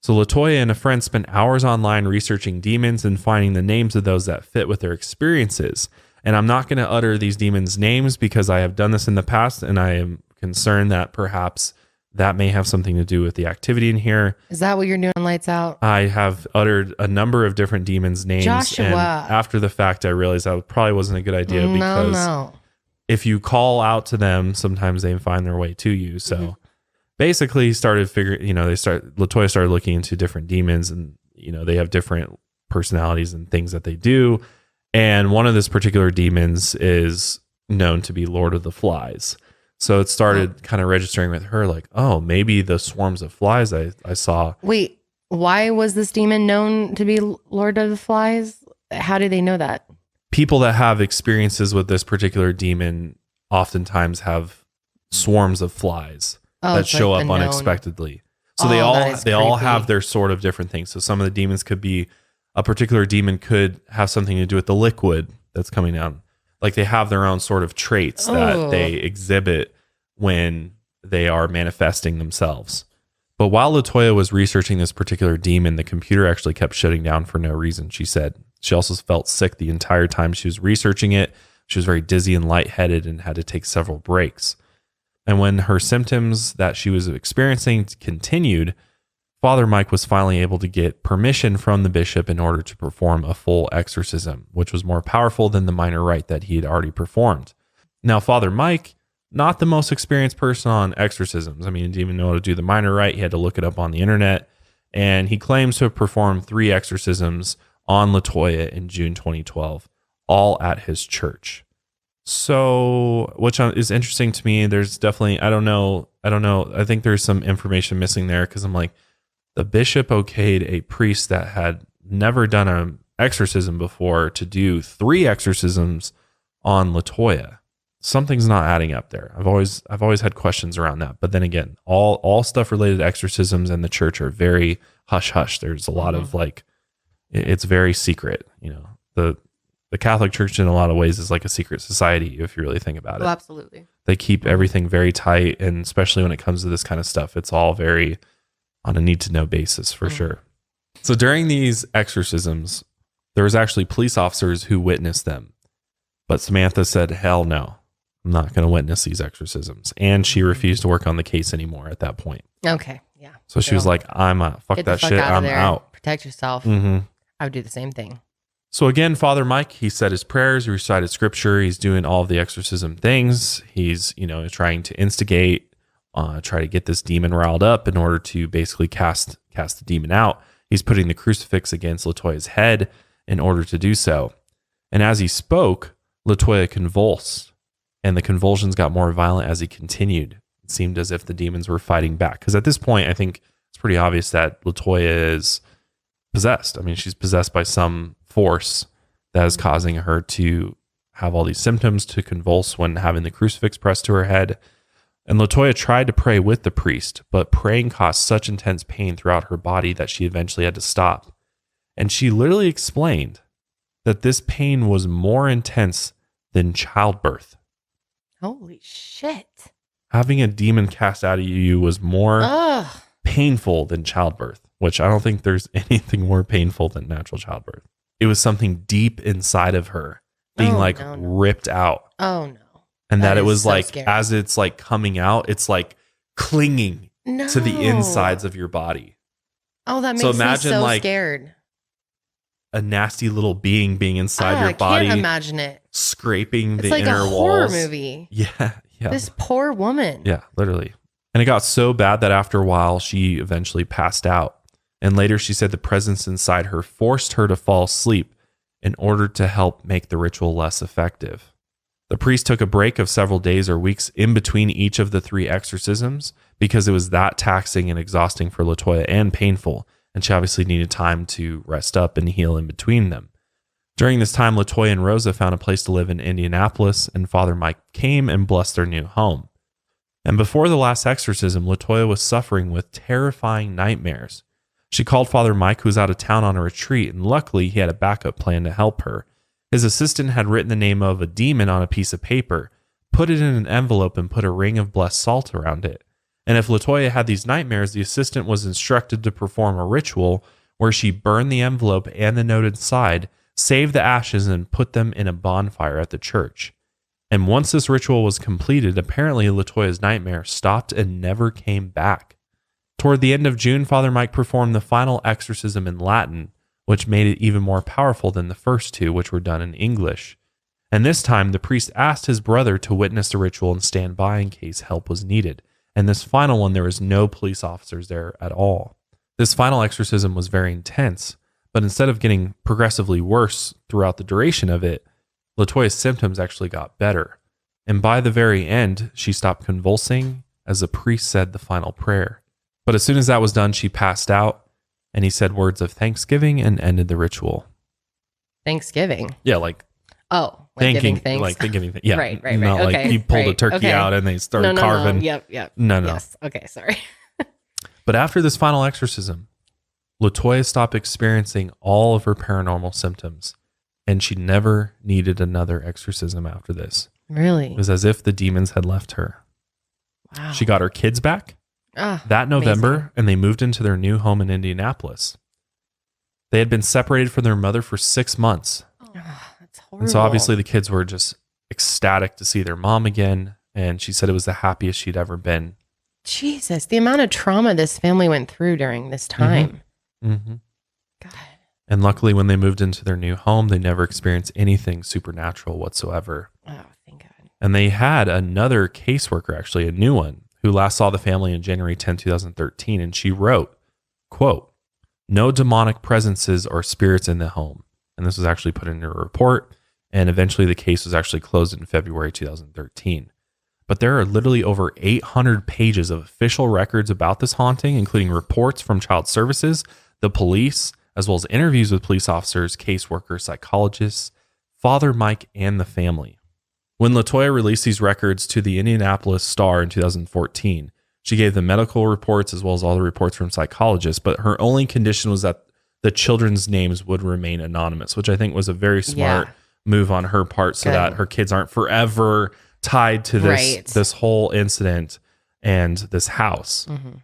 So LaToya and a friend spent hours online researching demons and finding the names of those that fit with their experiences. And I'm not going to utter these demons' names because I have done this in the past and I am concerned that perhaps that may have something to do with the activity in here. Is that what you're doing, Lights Out? I have uttered a number of different demons' names. Joshua. And after the fact, I realized that probably wasn't a good idea because if you call out to them, sometimes they find their way to you. So basically started figuring, LaToya started looking into different demons and, they have different personalities and things that they do. And one of this particular demons is known to be Lord of the Flies. So it started kind of registering with her like, oh, maybe the swarms of flies I saw. Wait, why was this demon known to be Lord of the Flies? How do they know that? People that have experiences with this particular demon oftentimes have swarms of flies that show up unexpectedly. So they all have their sort of different things. So some of the demons could be, a particular demon could have something to do with the liquid that's coming down. Like they have their own sort of traits that they exhibit when they are manifesting themselves. But while LaToya was researching this particular demon, the computer actually kept shutting down for no reason, she said. She also felt sick the entire time she was researching it. She was very dizzy and lightheaded and had to take several breaks. And when her symptoms that she was experiencing continued, Father Mike was finally able to get permission from the bishop in order to perform a full exorcism, which was more powerful than the minor rite that he had already performed. Now, Father Mike, not the most experienced person on exorcisms. I mean, he didn't even know how to do the minor rite. He had to look it up on the internet. And he claims to have performed 3 exorcisms on LaToya in June 2012, all at his church. So, which is interesting to me. There's definitely, I don't know. I think there's some information missing there because I'm like, the bishop okayed a priest that had never done an exorcism before to do 3 exorcisms on LaToya. Something's not adding up there. I've always had questions around that. But then again, all stuff related to exorcisms and the church are very hush hush. There's a lot of like, it's very secret. The Catholic Church in a lot of ways is like a secret society if you really think about it. Oh, absolutely. They keep everything very tight, and especially when it comes to this kind of stuff, it's all very on a need to know basis for sure. So during these exorcisms, There was actually police officers who witnessed them. But Samantha said, hell no, I'm not going to witness these exorcisms. And she refused to work on the case anymore at that point. Okay. Yeah. So she was like, I'm fuck Get that the fuck shit. out of I'm there. out. Protect yourself. Mm-hmm. I would do the same thing. So again, Father Mike, he said his prayers, he recited scripture. He's doing all of the exorcism things. He's, trying to instigate, try to get this demon riled up in order to basically cast the demon out. He's putting the crucifix against LaToya's head in order to do so. And as he spoke, LaToya convulsed, and the convulsions got more violent as he continued. It seemed as if the demons were fighting back. Because at this point, I think it's pretty obvious that LaToya is possessed. I mean, she's possessed by some force that is causing her to have all these symptoms, to convulse when having the crucifix pressed to her head. And LaToya tried to pray with the priest, but praying caused such intense pain throughout her body that she eventually had to stop. And she literally explained that this pain was more intense than childbirth. Holy shit. Having a demon cast out of you was more painful than childbirth, which I don't think there's anything more painful than natural childbirth. It was something deep inside of her being ripped out. Oh no. And that it was so like, scary. as it's like coming out, it's like clinging to the insides of your body. Oh, that makes So me imagine, so like, scared. A nasty little being inside your body. I can't imagine it. Scraping the It's like inner a walls. horror movie. Yeah. This poor woman. Yeah, literally. And it got so bad that after a while, she eventually passed out. And later she said the presence inside her forced her to fall asleep in order to help make the ritual less effective. The priest took a break of several days or weeks in between each of the 3 exorcisms because it was that taxing and exhausting for LaToya and painful, and she obviously needed time to rest up and heal in between them. During this time, LaToya and Rosa found a place to live in Indianapolis, and Father Mike came and blessed their new home. And before the last exorcism, LaToya was suffering with terrifying nightmares. She called Father Mike, who was out of town on a retreat, and luckily he had a backup plan to help her. His assistant had written the name of a demon on a piece of paper, put it in an envelope, and put a ring of blessed salt around it. And if LaToya had these nightmares, the assistant was instructed to perform a ritual where she burned the envelope and the note inside, saved the ashes, and put them in a bonfire at the church. And once this ritual was completed, apparently LaToya's nightmare stopped and never came back. Toward the end of June, Father Mike performed the final exorcism in Latin, which made it even more powerful than the first 2, which were done in English. And this time, the priest asked his brother to witness the ritual and stand by in case help was needed. And this final one, there was no police officers there at all. This final exorcism was very intense, but instead of getting progressively worse throughout the duration of it, LaToya's symptoms actually got better. And by the very end, she stopped convulsing as the priest said the final prayer. But as soon as that was done, she passed out, and he said words of thanksgiving and ended the ritual. Thanksgiving? Yeah, like thanking things. Like thanking. Yeah, right. Not okay. like he pulled a turkey out and they started carving. No. Yep. No. Yes. Okay, sorry. But after this final exorcism, LaToya stopped experiencing all of her paranormal symptoms, and she never needed another exorcism after this. Really? It was as if the demons had left her. Wow. She got her kids back that November, amazing. And they moved into their new home in Indianapolis. They had been separated from their mother for 6 months. Oh, that's horrible. And so obviously the kids were just ecstatic to see their mom again, and she said it was the happiest she'd ever been. Jesus, the amount of trauma this family went through during this time. Mm-hmm. God. And luckily, when they moved into their new home, they never experienced anything supernatural whatsoever. Oh, thank God. And they had another caseworker, actually, a new one, who last saw the family on January 10, 2013. And she wrote, quote, "No demonic presences or spirits in the home." And this was actually put in her report. And eventually the case was actually closed in February 2013. But there are literally over 800 pages of official records about this haunting, including reports from child services, the police, as well as interviews with police officers, caseworkers, psychologists, Father Mike, and the family. When LaToya released these records to the Indianapolis Star in 2014, she gave the medical reports as well as all the reports from psychologists, but her only condition was that the children's names would remain anonymous, which I think was a very smart move on her part so that her kids aren't forever tied to this whole incident and this house. Mm-hmm.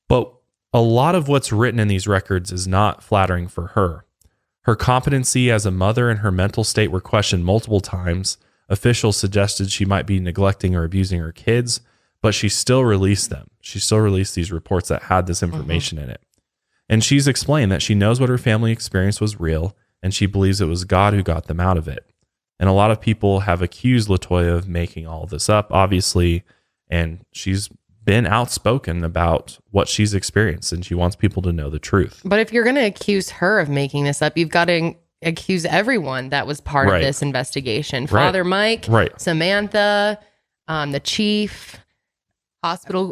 But a lot of what's written in these records is not flattering for her. Her competency as a mother and her mental state were questioned multiple times. Officials suggested she might be neglecting or abusing her kids, but she still released them. She still released these reports that had this information in it. And she's explained that she knows what her family experience was real, and she believes it was God who got them out of it. And a lot of people have accused LaToya of making all this up, obviously, and she's been outspoken about what she's experienced, and she wants people to know the truth. But if you're going to accuse her of making this up, you've got to accuse everyone that was part of this investigation. Father Mike, Samantha, the chief, hospital,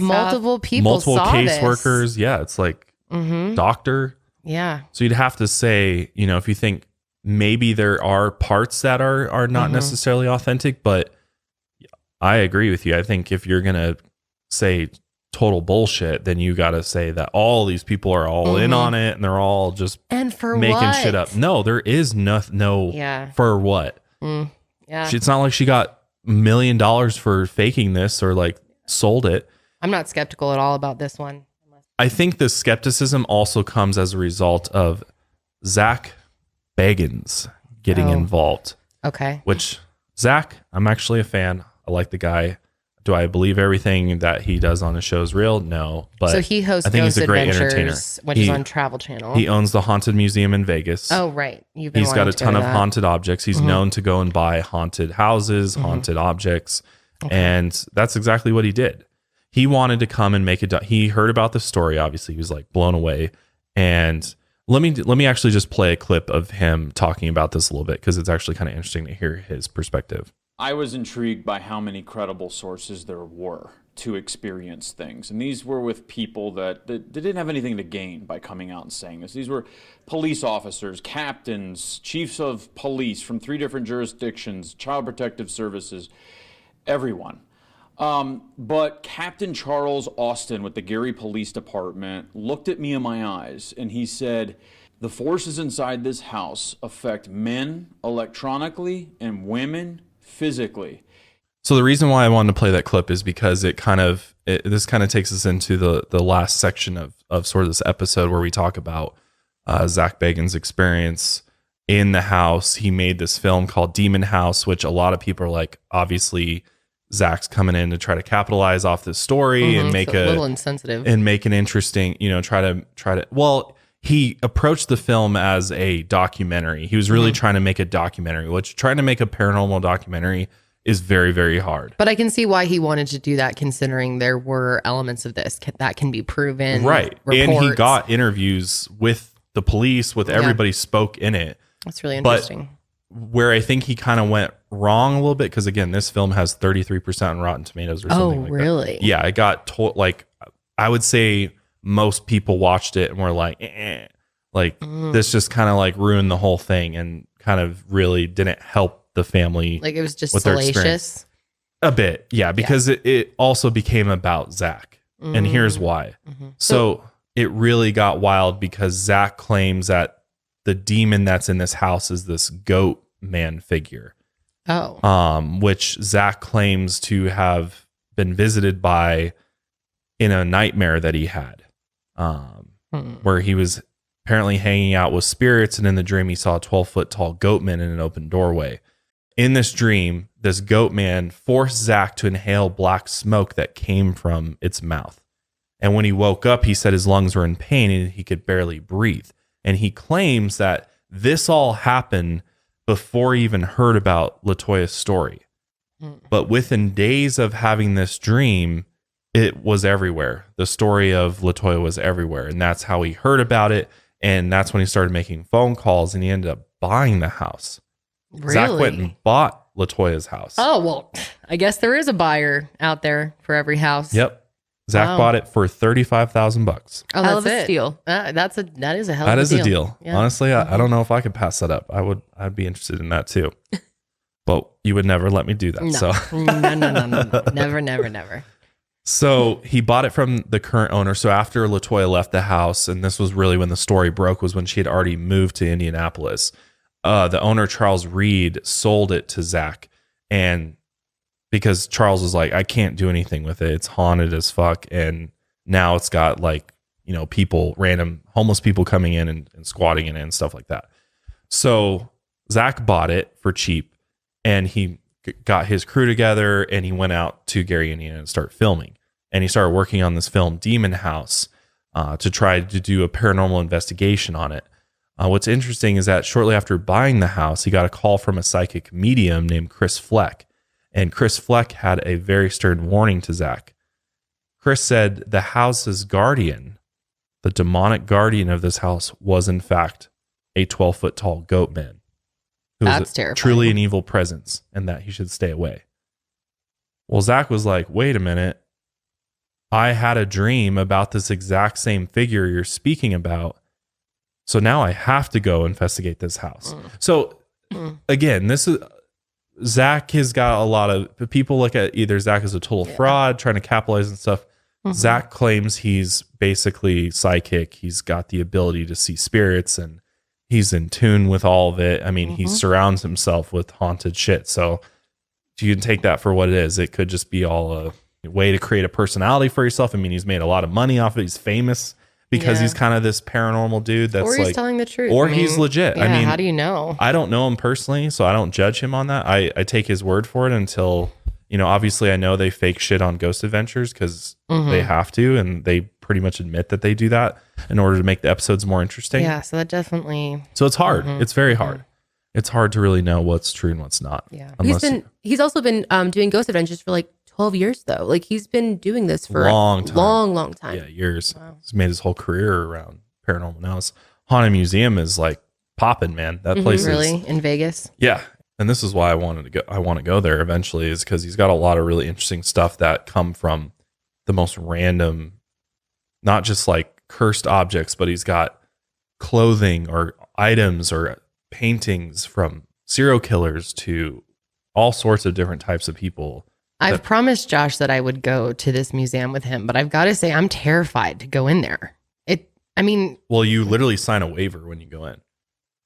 multiple people, multiple caseworkers. Yeah, it's like doctor. Yeah. So you'd have to say, you know, if you think maybe there are parts that are not necessarily authentic, but I agree with you. I think if you're going to say total bullshit, then you got to say that all these people are all in on it and they're all just making shit up. No, there is for what? Yeah. It's not like she got $1 million for faking this or like sold it. I'm not skeptical at all about this one. I think the skepticism also comes as a result of Zach Bagans getting involved. Okay. Which, Zach, I'm actually a fan. I like the guy. Do I believe everything that he does on his show is real? No. But so he hosts I think Ghost he's a great Adventures, entertainer. which is on Travel Channel. He owns the Haunted Museum in Vegas. Oh, right. He's got a ton of haunted objects. He's known to go and buy haunted houses, haunted objects. Okay. And that's exactly what he did. He wanted to come and make it. He heard about the story. Obviously, he was like blown away. And let me actually just play a clip of him talking about this a little bit, because it's actually kind of interesting to hear his perspective. I was intrigued by how many credible sources there were to experience things. And these were with people that didn't have anything to gain by coming out and saying this. These were police officers, captains, chiefs of police from 3 different jurisdictions, Child Protective Services, everyone. But Captain Charles Austin with the Gary Police Department looked at me in my eyes and he said, the forces inside this house affect men electronically and women physically. So the reason why I wanted to play that clip is because this kind of takes us into the last section of sort of this episode where we talk about Zach Bagans' experience in the house. He made this film called Demon House, which a lot of people are like, obviously Zach's coming in to try to capitalize off this story and make a little insensitive and make an interesting, try to well, he approached the film as a documentary. He was really trying to make a documentary, which trying to make a paranormal documentary is very, very hard. But I can see why he wanted to do that, considering there were elements of this that can be proven. Right. Reports. And he got interviews with the police, with everybody spoke in it. That's really interesting. But where I think he kind of went wrong a little bit, because again, this film has 33% on Rotten Tomatoes or something like really? that. Yeah, it got told, like, I would say most people watched it and were like, this just kind of like ruined the whole thing and kind of really didn't help the family. Like it was just salacious. A bit, yeah, because it also became about Zach. And here's why. So it really got wild because Zach claims that the demon that's in this house is this goat man figure. Which Zach claims to have been visited by in a nightmare that he had. Where he was apparently hanging out with spirits, and in the dream he saw a 12-foot tall goat man in an open doorway. In this dream, this goat man forced Zach to inhale black smoke that came from its mouth. And when he woke up, he said his lungs were in pain and he could barely breathe. And he claims that this all happened before he even heard about LaToya's story. But within days of having this dream, it was everywhere. The story of LaToya was everywhere. And that's how he heard about it. And that's when he started making phone calls and he ended up buying the house. Really? Zach went and bought LaToya's house. Oh, well, I guess there is a buyer out there for every house. Yep. Zach bought it for $35,000. Oh, hell that's of a it. Steal. That is a hell That of a is deal. a deal. Yeah. Honestly, I don't know if I could pass that up. I'd be interested in that too. But you would never let me do that. No. So No. Never. So he bought it from the current owner. So after LaToya left the house, and this was really when the story broke, was when she had already moved to Indianapolis. The owner, Charles Reed, sold it to Zach. And because Charles was like, I can't do anything with it. It's haunted as fuck. And now it's got like, people, random homeless people coming in and squatting in it and stuff like that. So Zach bought it for cheap, and he got his crew together, and he went out to Gary, Indiana, and started filming. And he started working on this film, Demon House, to try to do a paranormal investigation on it. What's interesting is that shortly after buying the house, he got a call from a psychic medium named Chris Fleck. And Chris Fleck had a very stern warning to Zach. Chris said the house's guardian, the demonic guardian of this house, was in fact a 12-foot tall goat man. That's terrifying. Truly an evil presence, and that he should stay away. Well, Zach was like, wait a minute. I had a dream about this exact same figure you're speaking about. So now I have to go investigate this house. So again, this is Zach has got a lot of people look at either Zach as a total fraud, trying to capitalize and stuff. Zach claims he's basically psychic. He's got the ability to see spirits, and he's in tune with all of it. I mean, he surrounds himself with haunted shit. So you can take that for what it is. It could just be all a way to create a personality for yourself. I mean, he's made a lot of money off it. He's famous because he's kind of this paranormal dude that's or he's telling the truth. Or he's legit. Yeah, I mean, how do you know? I don't know him personally, so I don't judge him on that. I take his word for it until, obviously I know they fake shit on Ghost Adventures because they have to, and they pretty much admit that they do that in order to make the episodes more interesting. Yeah, so that definitely... So it's hard. It's very hard. It's hard to really know what's true and what's not. Yeah. He's also been doing Ghost Adventures for like 12 years though. Like he's been doing this for long time. Long time. Yeah, years. Wow. He's made his whole career around paranormal. Now his Haunted Museum is like popping, man. That place really in Vegas. Yeah. And this is why I want to go there eventually, is because he's got a lot of really interesting stuff that come from the most random, not just like cursed objects, but he's got clothing or items or paintings from serial killers to all sorts of different types of people. I've promised Josh that I would go to this museum with him, but I've got to say I'm terrified to go in there. Well, you literally sign a waiver when you go in.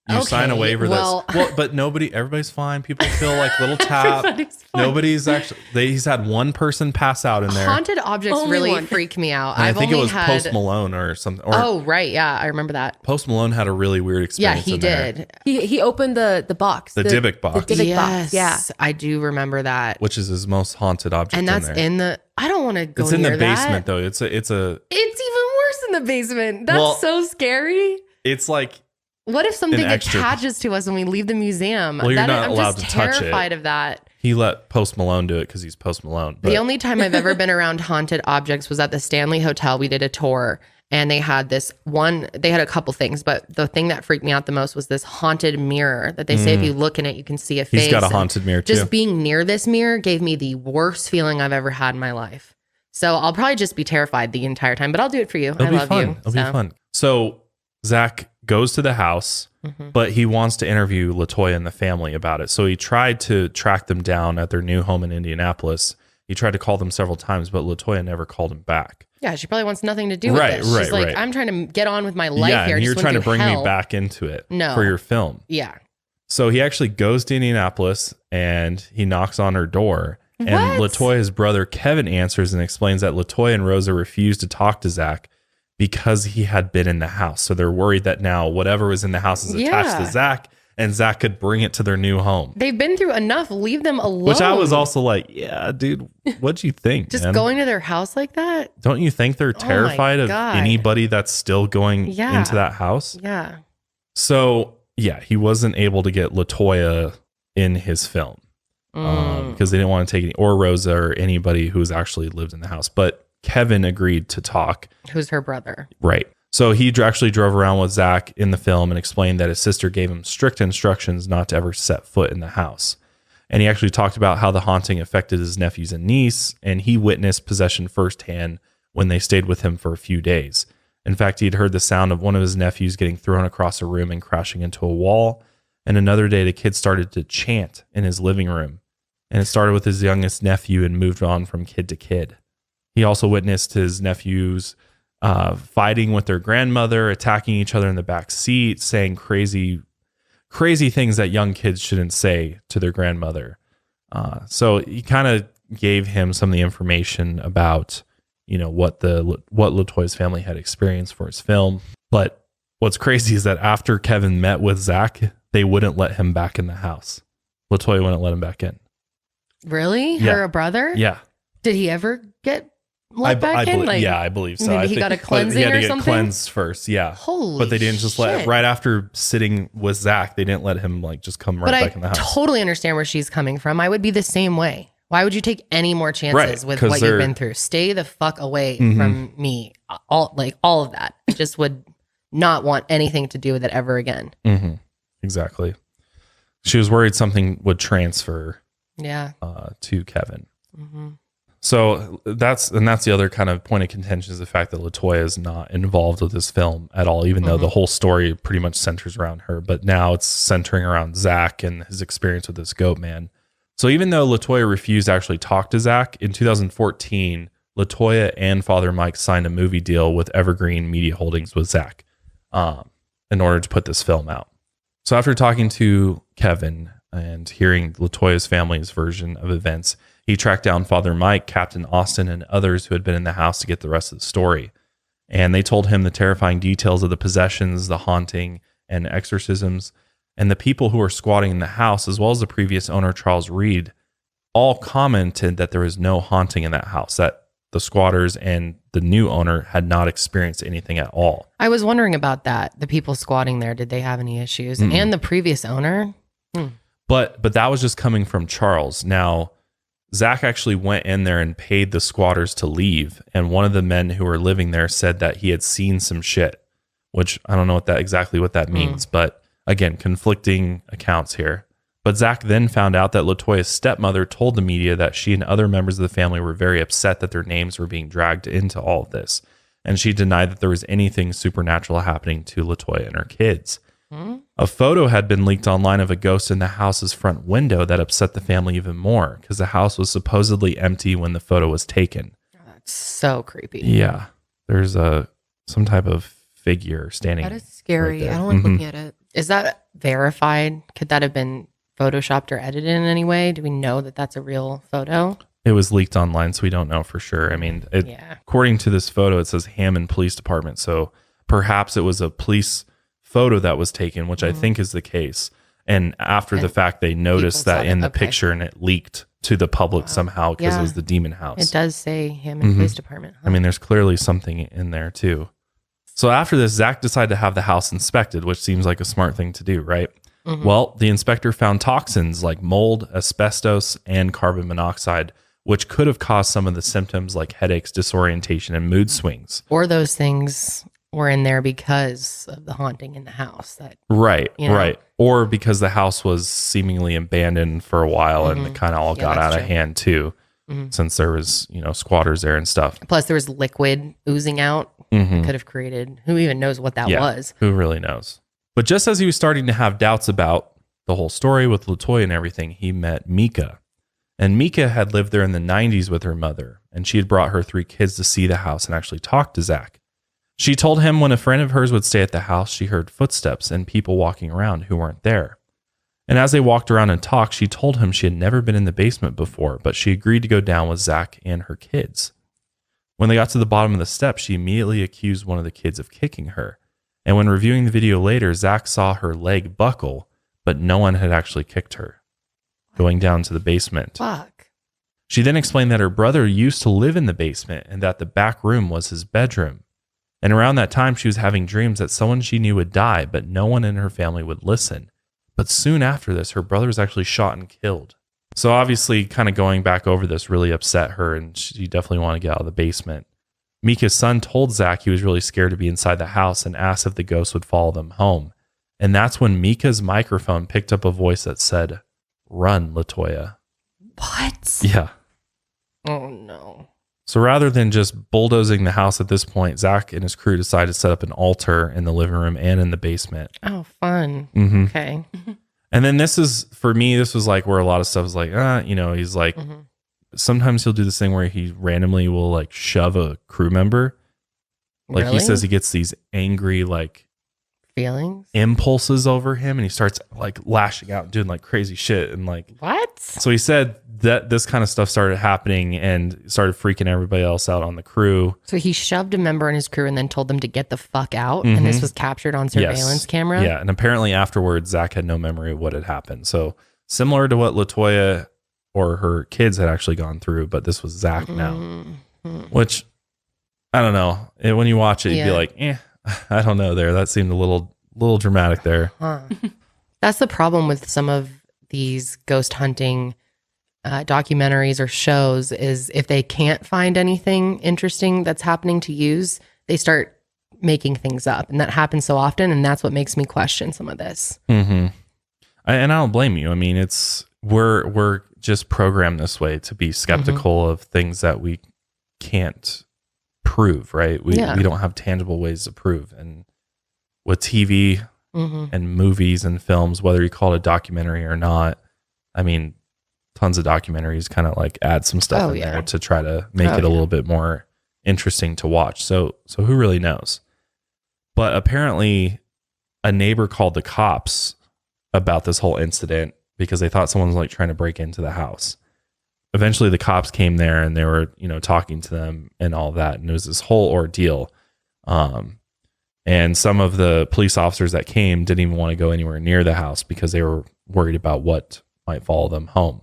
You sign a waiver but everybody's fine. People feel like little tap. Nobody's actually, he's had one person pass out in there. Haunted objects really freak me out. I think it was Post Malone or something. Oh, right. Yeah, I remember that. Post Malone had a really weird experience. Yeah, he did. He opened the box. The Dybbuk box. The Dybbuk box. Yeah. I do remember that. Which is his most haunted object. And that's in the, I don't want to go near that. It's in the basement that. though. It's even worse in the basement. That's so scary. It's like, what if something attaches to us when we leave the museum? Well, you're not allowed to touch it. I'm just terrified of that. He let Post Malone do it because he's Post Malone. The only time I've ever been around haunted objects was at the Stanley Hotel. We did a tour, and they had they had a couple things, but the thing that freaked me out the most was this haunted mirror that they say if you look in it, you can see a face. He's got a haunted mirror too. Just being near this mirror gave me the worst feeling I've ever had in my life. So I'll probably just be terrified the entire time, but I'll do it for you. I love you. It'll be fun. So Zach goes to the house, but he wants to interview LaToya and the family about it. So he tried to track them down at their new home in Indianapolis. He tried to call them several times, but LaToya never called him back. Yeah, she probably wants nothing to do with this. She's like, I'm trying to get on with my life here. And you're trying to bring me back into it for your film. Yeah. So he actually goes to Indianapolis and he knocks on her door. And LaToya's brother Kevin answers and explains that LaToya and Rosa refused to talk to Zach because he had been in the house. So they're worried that now whatever was in the house is attached to Zach, and Zach could bring it to their new home. They've been through enough. Leave them alone. Which I was also like, yeah, dude, what'd you think? Just going to their house like that? Don't you think they're terrified of anybody that's still going into that house? Yeah. So, yeah, he wasn't able to get LaToya in his film because they didn't want to take any, or Rosa or anybody who's actually lived in the house. But Kevin agreed to talk. Who's her brother. Right. So he actually drove around with Zach in the film and explained that his sister gave him strict instructions not to ever set foot in the house. And he actually talked about how the haunting affected his nephews and niece, and he witnessed possession firsthand when they stayed with him for a few days. In fact, he'd heard the sound of one of his nephews getting thrown across a room and crashing into a wall. And another day, the kid started to chant in his living room. And it started with his youngest nephew and moved on from kid to kid. He also witnessed his nephews fighting with their grandmother, attacking each other in the back seat, saying crazy things that young kids shouldn't say to their grandmother. So he kind of gave him some of the information about what LaToya's family had experienced for his film. But what's crazy is that after Kevin met with Zach, they wouldn't let him back in the house. LaToya wouldn't let him back in. Really? Yeah. Her brother? Yeah. Did he ever get let back in? I believe so. Maybe he got a cleansing he had to or get something? cleansed first. Yeah. Holy But they didn't just let, right after sitting with Zach, they didn't let him just come back in the house. I totally understand where she's coming from. I would be the same way. Why would you take any more chances with what you've been through? Stay the fuck away from me. All of that. I just would not want anything to do with it ever again. Mm-hmm. Exactly. She was worried something would transfer to Kevin. Mm-hmm. So that's the other kind of point of contention, is the fact that LaToya is not involved with this film at all, even though the whole story pretty much centers around her. But now it's centering around Zach and his experience with this goat man. So even though LaToya refused to actually talk to Zach, in 2014, LaToya and Father Mike signed a movie deal with Evergreen Media Holdings with Zach in order to put this film out. So after talking to Kevin and hearing LaToya's family's version of events, he tracked down Father Mike, Captain Austin, and others who had been in the house to get the rest of the story. And they told him the terrifying details of the possessions, the haunting, and exorcisms. And the people who were squatting in the house, as well as the previous owner, Charles Reed, all commented that there was no haunting in that house, that the squatters and the new owner had not experienced anything at all. I was wondering about that. The people squatting there, did they have any issues? Mm-hmm. And the previous owner? But that was just coming from Charles. Now, Zach actually went in there and paid the squatters to leave. And one of the men who were living there said that he had seen some shit, which I don't know exactly what that means. But again, conflicting accounts here. But Zach then found out that LaToya's stepmother told the media that she and other members of the family were very upset that their names were being dragged into all of this. And she denied that there was anything supernatural happening to LaToya and her kids. A photo had been leaked online of a ghost in the house's front window that upset the family even more, because the house was supposedly empty when the photo was taken. That's so creepy. Yeah. There's some type of figure standing. That is scary. Right, I don't like looking at it. Is that verified? Could that have been photoshopped or edited in any way? Do we know that that's a real photo? It was leaked online, so we don't know for sure. I mean, according to this photo, it says Hammond Police Department. So perhaps it was a police photo that was taken, which I think is the case. And after the fact, they noticed that in the picture, and it leaked to the public somehow because it was the demon house. It does say Hammond Police Department. I mean, there's clearly something in there too. So after this, Zach decided to have the house inspected, which seems like a smart thing to do, right? Well, the inspector found toxins like mold, asbestos, and carbon monoxide, which could have caused some of the symptoms like headaches, disorientation, and mood swings. Or those things were in there because of the haunting in the house. Right. Or because the house was seemingly abandoned for a while and it kind of all got out of hand too, since there was, squatters there and stuff. Plus there was liquid oozing out. Could have created, who even knows what that was? Who really knows? But just as he was starting to have doubts about the whole story with LaToya and everything, he met Mika. And Mika had lived there in the 90s with her mother, and she had brought her 3 kids to see the house and actually talk to Zach. She told him when a friend of hers would stay at the house, she heard footsteps and people walking around who weren't there. And as they walked around and talked, she told him she had never been in the basement before, but she agreed to go down with Zach and her kids. When they got to the bottom of the steps, she immediately accused one of the kids of kicking her. And when reviewing the video later, Zach saw her leg buckle, but no one had actually kicked her, going down to the basement. Fuck. She then explained that her brother used to live in the basement and that the back room was his bedroom. And around that time, she was having dreams that someone she knew would die, but no one in her family would listen. But soon after this, her brother was actually shot and killed. So obviously, kind of going back over this really upset her, and she definitely wanted to get out of the basement. Mika's son told Zach he was really scared to be inside the house and asked if the ghost would follow them home. And that's when Mika's microphone picked up a voice that said, "Run, LaToya." What? Yeah. Oh, no. So rather than just bulldozing the house at this point, Zach and his crew decided to set up an altar in the living room and in the basement. Oh, fun. Okay. And then this is, for me, this was like where a lot of stuff is like, he's like, sometimes he'll do this thing where he randomly will like shove a crew member. Like he says he gets these angry like feelings, impulses over him, and he starts like lashing out and doing like crazy shit. And like, what? So he said this kind of stuff started happening and started freaking everybody else out on the crew. So he shoved a member in his crew and then told them to get the fuck out. And this was captured on surveillance camera. Yeah. And apparently afterwards, Zach had no memory of what had happened. So similar to what LaToya or her kids had actually gone through, but this was Zach now, which I don't know. When you watch it, you'd be like, I don't know there. That seemed a little dramatic there. That's the problem with some of these ghost hunting documentaries or shows is if they can't find anything interesting that's happening to use, they start making things up. And that happens so often. And that's what makes me question some of this. And I don't blame you. I mean, we're just programmed this way to be skeptical of things that we can't prove, right? We don't have tangible ways to prove. And with TV and movies and films, whether you call it a documentary or not, I mean, tons of documentaries kind of like add some stuff in there to try to make it a little bit more interesting to watch. So who really knows? But apparently a neighbor called the cops about this whole incident because they thought someone was like trying to break into the house. Eventually the cops came there and they were, talking to them and all that. And it was this whole ordeal. And some of the police officers that came didn't even want to go anywhere near the house because they were worried about what might follow them home.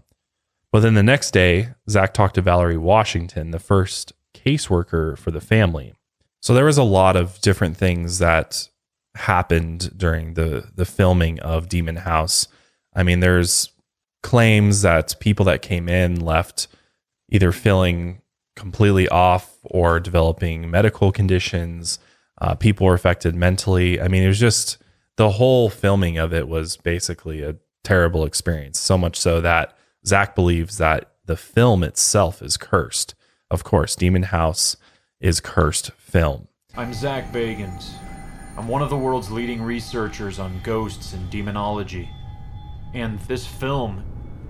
But then the next day, Zach talked to Valerie Washington, the first caseworker for the family. So there was a lot of different things that happened during the filming of Demon House. I mean, there's claims that people that came in left either feeling completely off or developing medical conditions. People were affected mentally. I mean, it was just the whole filming of it was basically a terrible experience. So much so that Zach believes that the film itself is cursed. Of course, Demon House is cursed film. I'm Zach Bagans. I'm one of the world's leading researchers on ghosts and demonology. And this film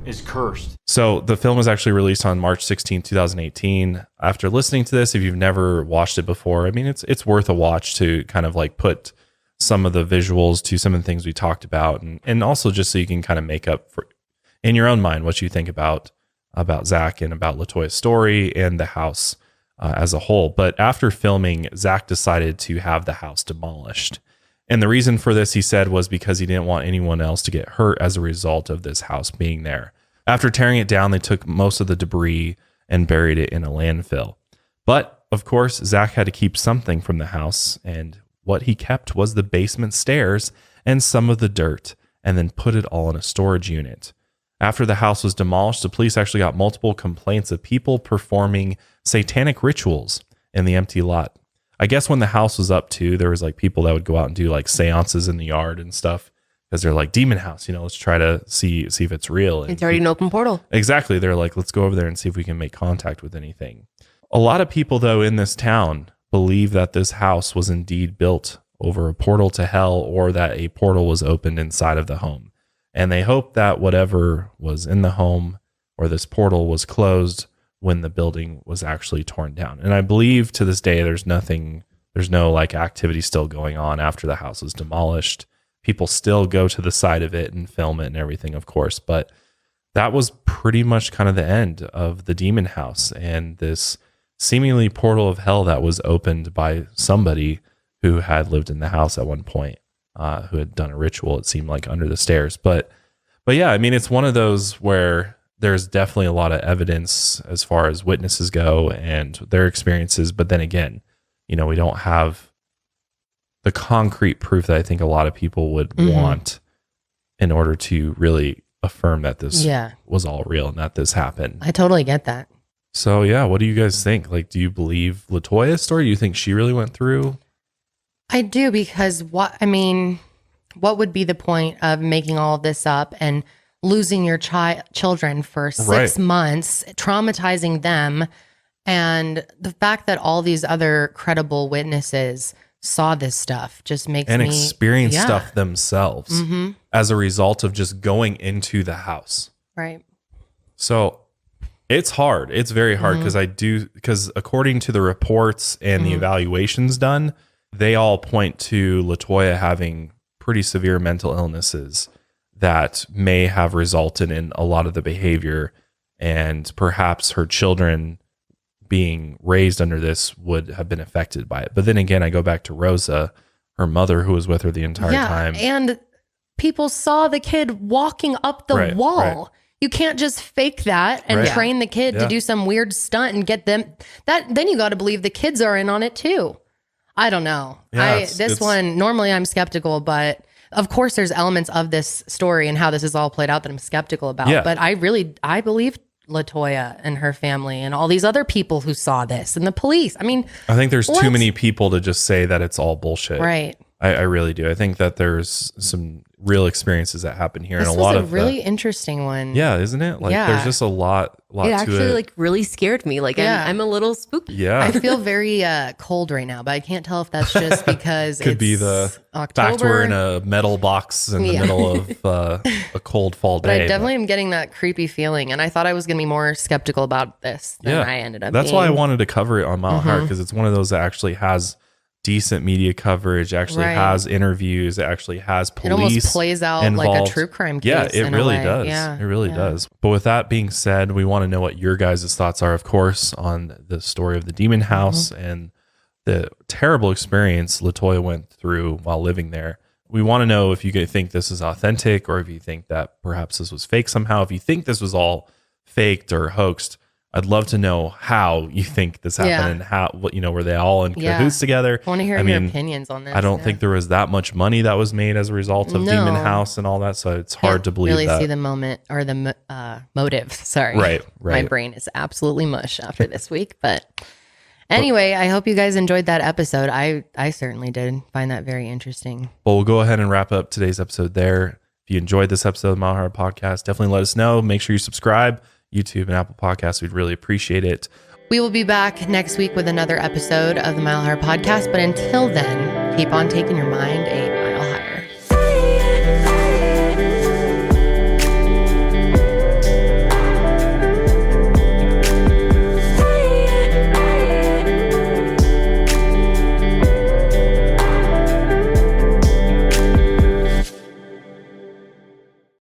is cursed. So the film was actually released on March 16, 2018. After listening to this, if you've never watched it before, I mean, it's worth a watch to kind of like put some of the visuals to some of the things we talked about. And also just so you can kind of make up for in your own mind what you think about Zach and about LaToya's story and the house as a whole. But after filming, Zach decided to have the house demolished. And the reason for this, he said, was because he didn't want anyone else to get hurt as a result of this house being there. After tearing it down, they took most of the debris and buried it in a landfill. But, of course, Zach had to keep something from the house, and what he kept was the basement stairs and some of the dirt, and then put it all in a storage unit. After the house was demolished, the police actually got multiple complaints of people performing satanic rituals in the empty lot. I guess when the house was up too, there was like people that would go out and do like seances in the yard and stuff because they're like, Demon House, let's try to see if it's real. And it's already an open portal. Exactly. They're like, let's go over there and see if we can make contact with anything. A lot of people though in this town believe that this house was indeed built over a portal to hell or that a portal was opened inside of the home. And they hope that whatever was in the home or this portal was closed when the building was actually torn down. And I believe to this day, there's no like activity still going on after the house is demolished. People still go to the side of it and film it and everything, of course. But that was pretty much kind of the end of the Demon House and this seemingly portal of hell that was opened by somebody who had lived in the house at one point. Who had done a ritual, it seemed like, under the stairs. But yeah, I mean, it's one of those where there's definitely a lot of evidence as far as witnesses go and their experiences. But then again, we don't have the concrete proof that I think a lot of people would want in order to really affirm that this was all real and that this happened. I totally get that. So yeah, what do you guys think? Like, do you believe LaToya's story? Do you think she really went through? I do, because what would be the point of making all of this up and losing your children for 6 months, traumatizing them, and the fact that all these other credible witnesses saw this stuff just makes and me experience stuff themselves as a result of just going into the house. Right. So it's hard. It's very hard because according to the reports and the evaluations done, they all point to LaToya having pretty severe mental illnesses that may have resulted in a lot of the behavior and perhaps her children being raised under this would have been affected by it. But then again, I go back to Rosa, her mother, who was with her the entire time. And people saw the kid walking up the wall. Right. You can't just fake that and train the kid to do some weird stunt and get them that. Then you got to believe the kids are in on it too. I don't know. Yeah, Normally I'm skeptical, but of course there's elements of this story and how this is all played out that I'm skeptical about. Yeah. But I believe LaToya and her family and all these other people who saw this and the police. I mean, I think there's too many people to just say that it's all bullshit. Right. I really do. I think that there's some real experiences that happen here, This and a lot was of really interesting one. Yeah, isn't it? Like, there's just a lot it to actually it. like really scared me. Like, I'm a little spooky. Yeah, I feel very cold right now, but I can't tell if that's just because could it's be the October. fact we're in a metal box in the middle of a cold fall day. But I definitely am getting that creepy feeling, and I thought I was going to be more skeptical about this than I ended up. That's why I wanted to cover it on Mile High, because it's one of those that actually has decent media coverage, actually has interviews, it actually has police. It almost plays out involved. Like a true crime case. Yeah, it really does. Yeah. It really does. But with that being said, we want to know what your guys' thoughts are, of course, on the story of the Demon House and the terrible experience LaToya went through while living there. We want to know if you think this is authentic, or if you think that perhaps this was fake somehow. If you think this was all faked or hoaxed, I'd love to know how you think this happened and how, were they all in cahoots together? I want to hear your opinions on this. I don't think there was that much money that was made as a result of Demon House and all that. So it's hard to believe that. See the moment or the motive. Sorry. Right. My brain is absolutely mush after this week. But anyway, I hope you guys enjoyed that episode. I certainly did find that very interesting. Well, we'll go ahead and wrap up today's episode there. If you enjoyed this episode of the Mile High Podcast, definitely let us know. Make sure you subscribe. YouTube and Apple Podcasts. We'd really appreciate it. We will be back next week with another episode of the Mile High Podcast. But until then, keep on taking your mind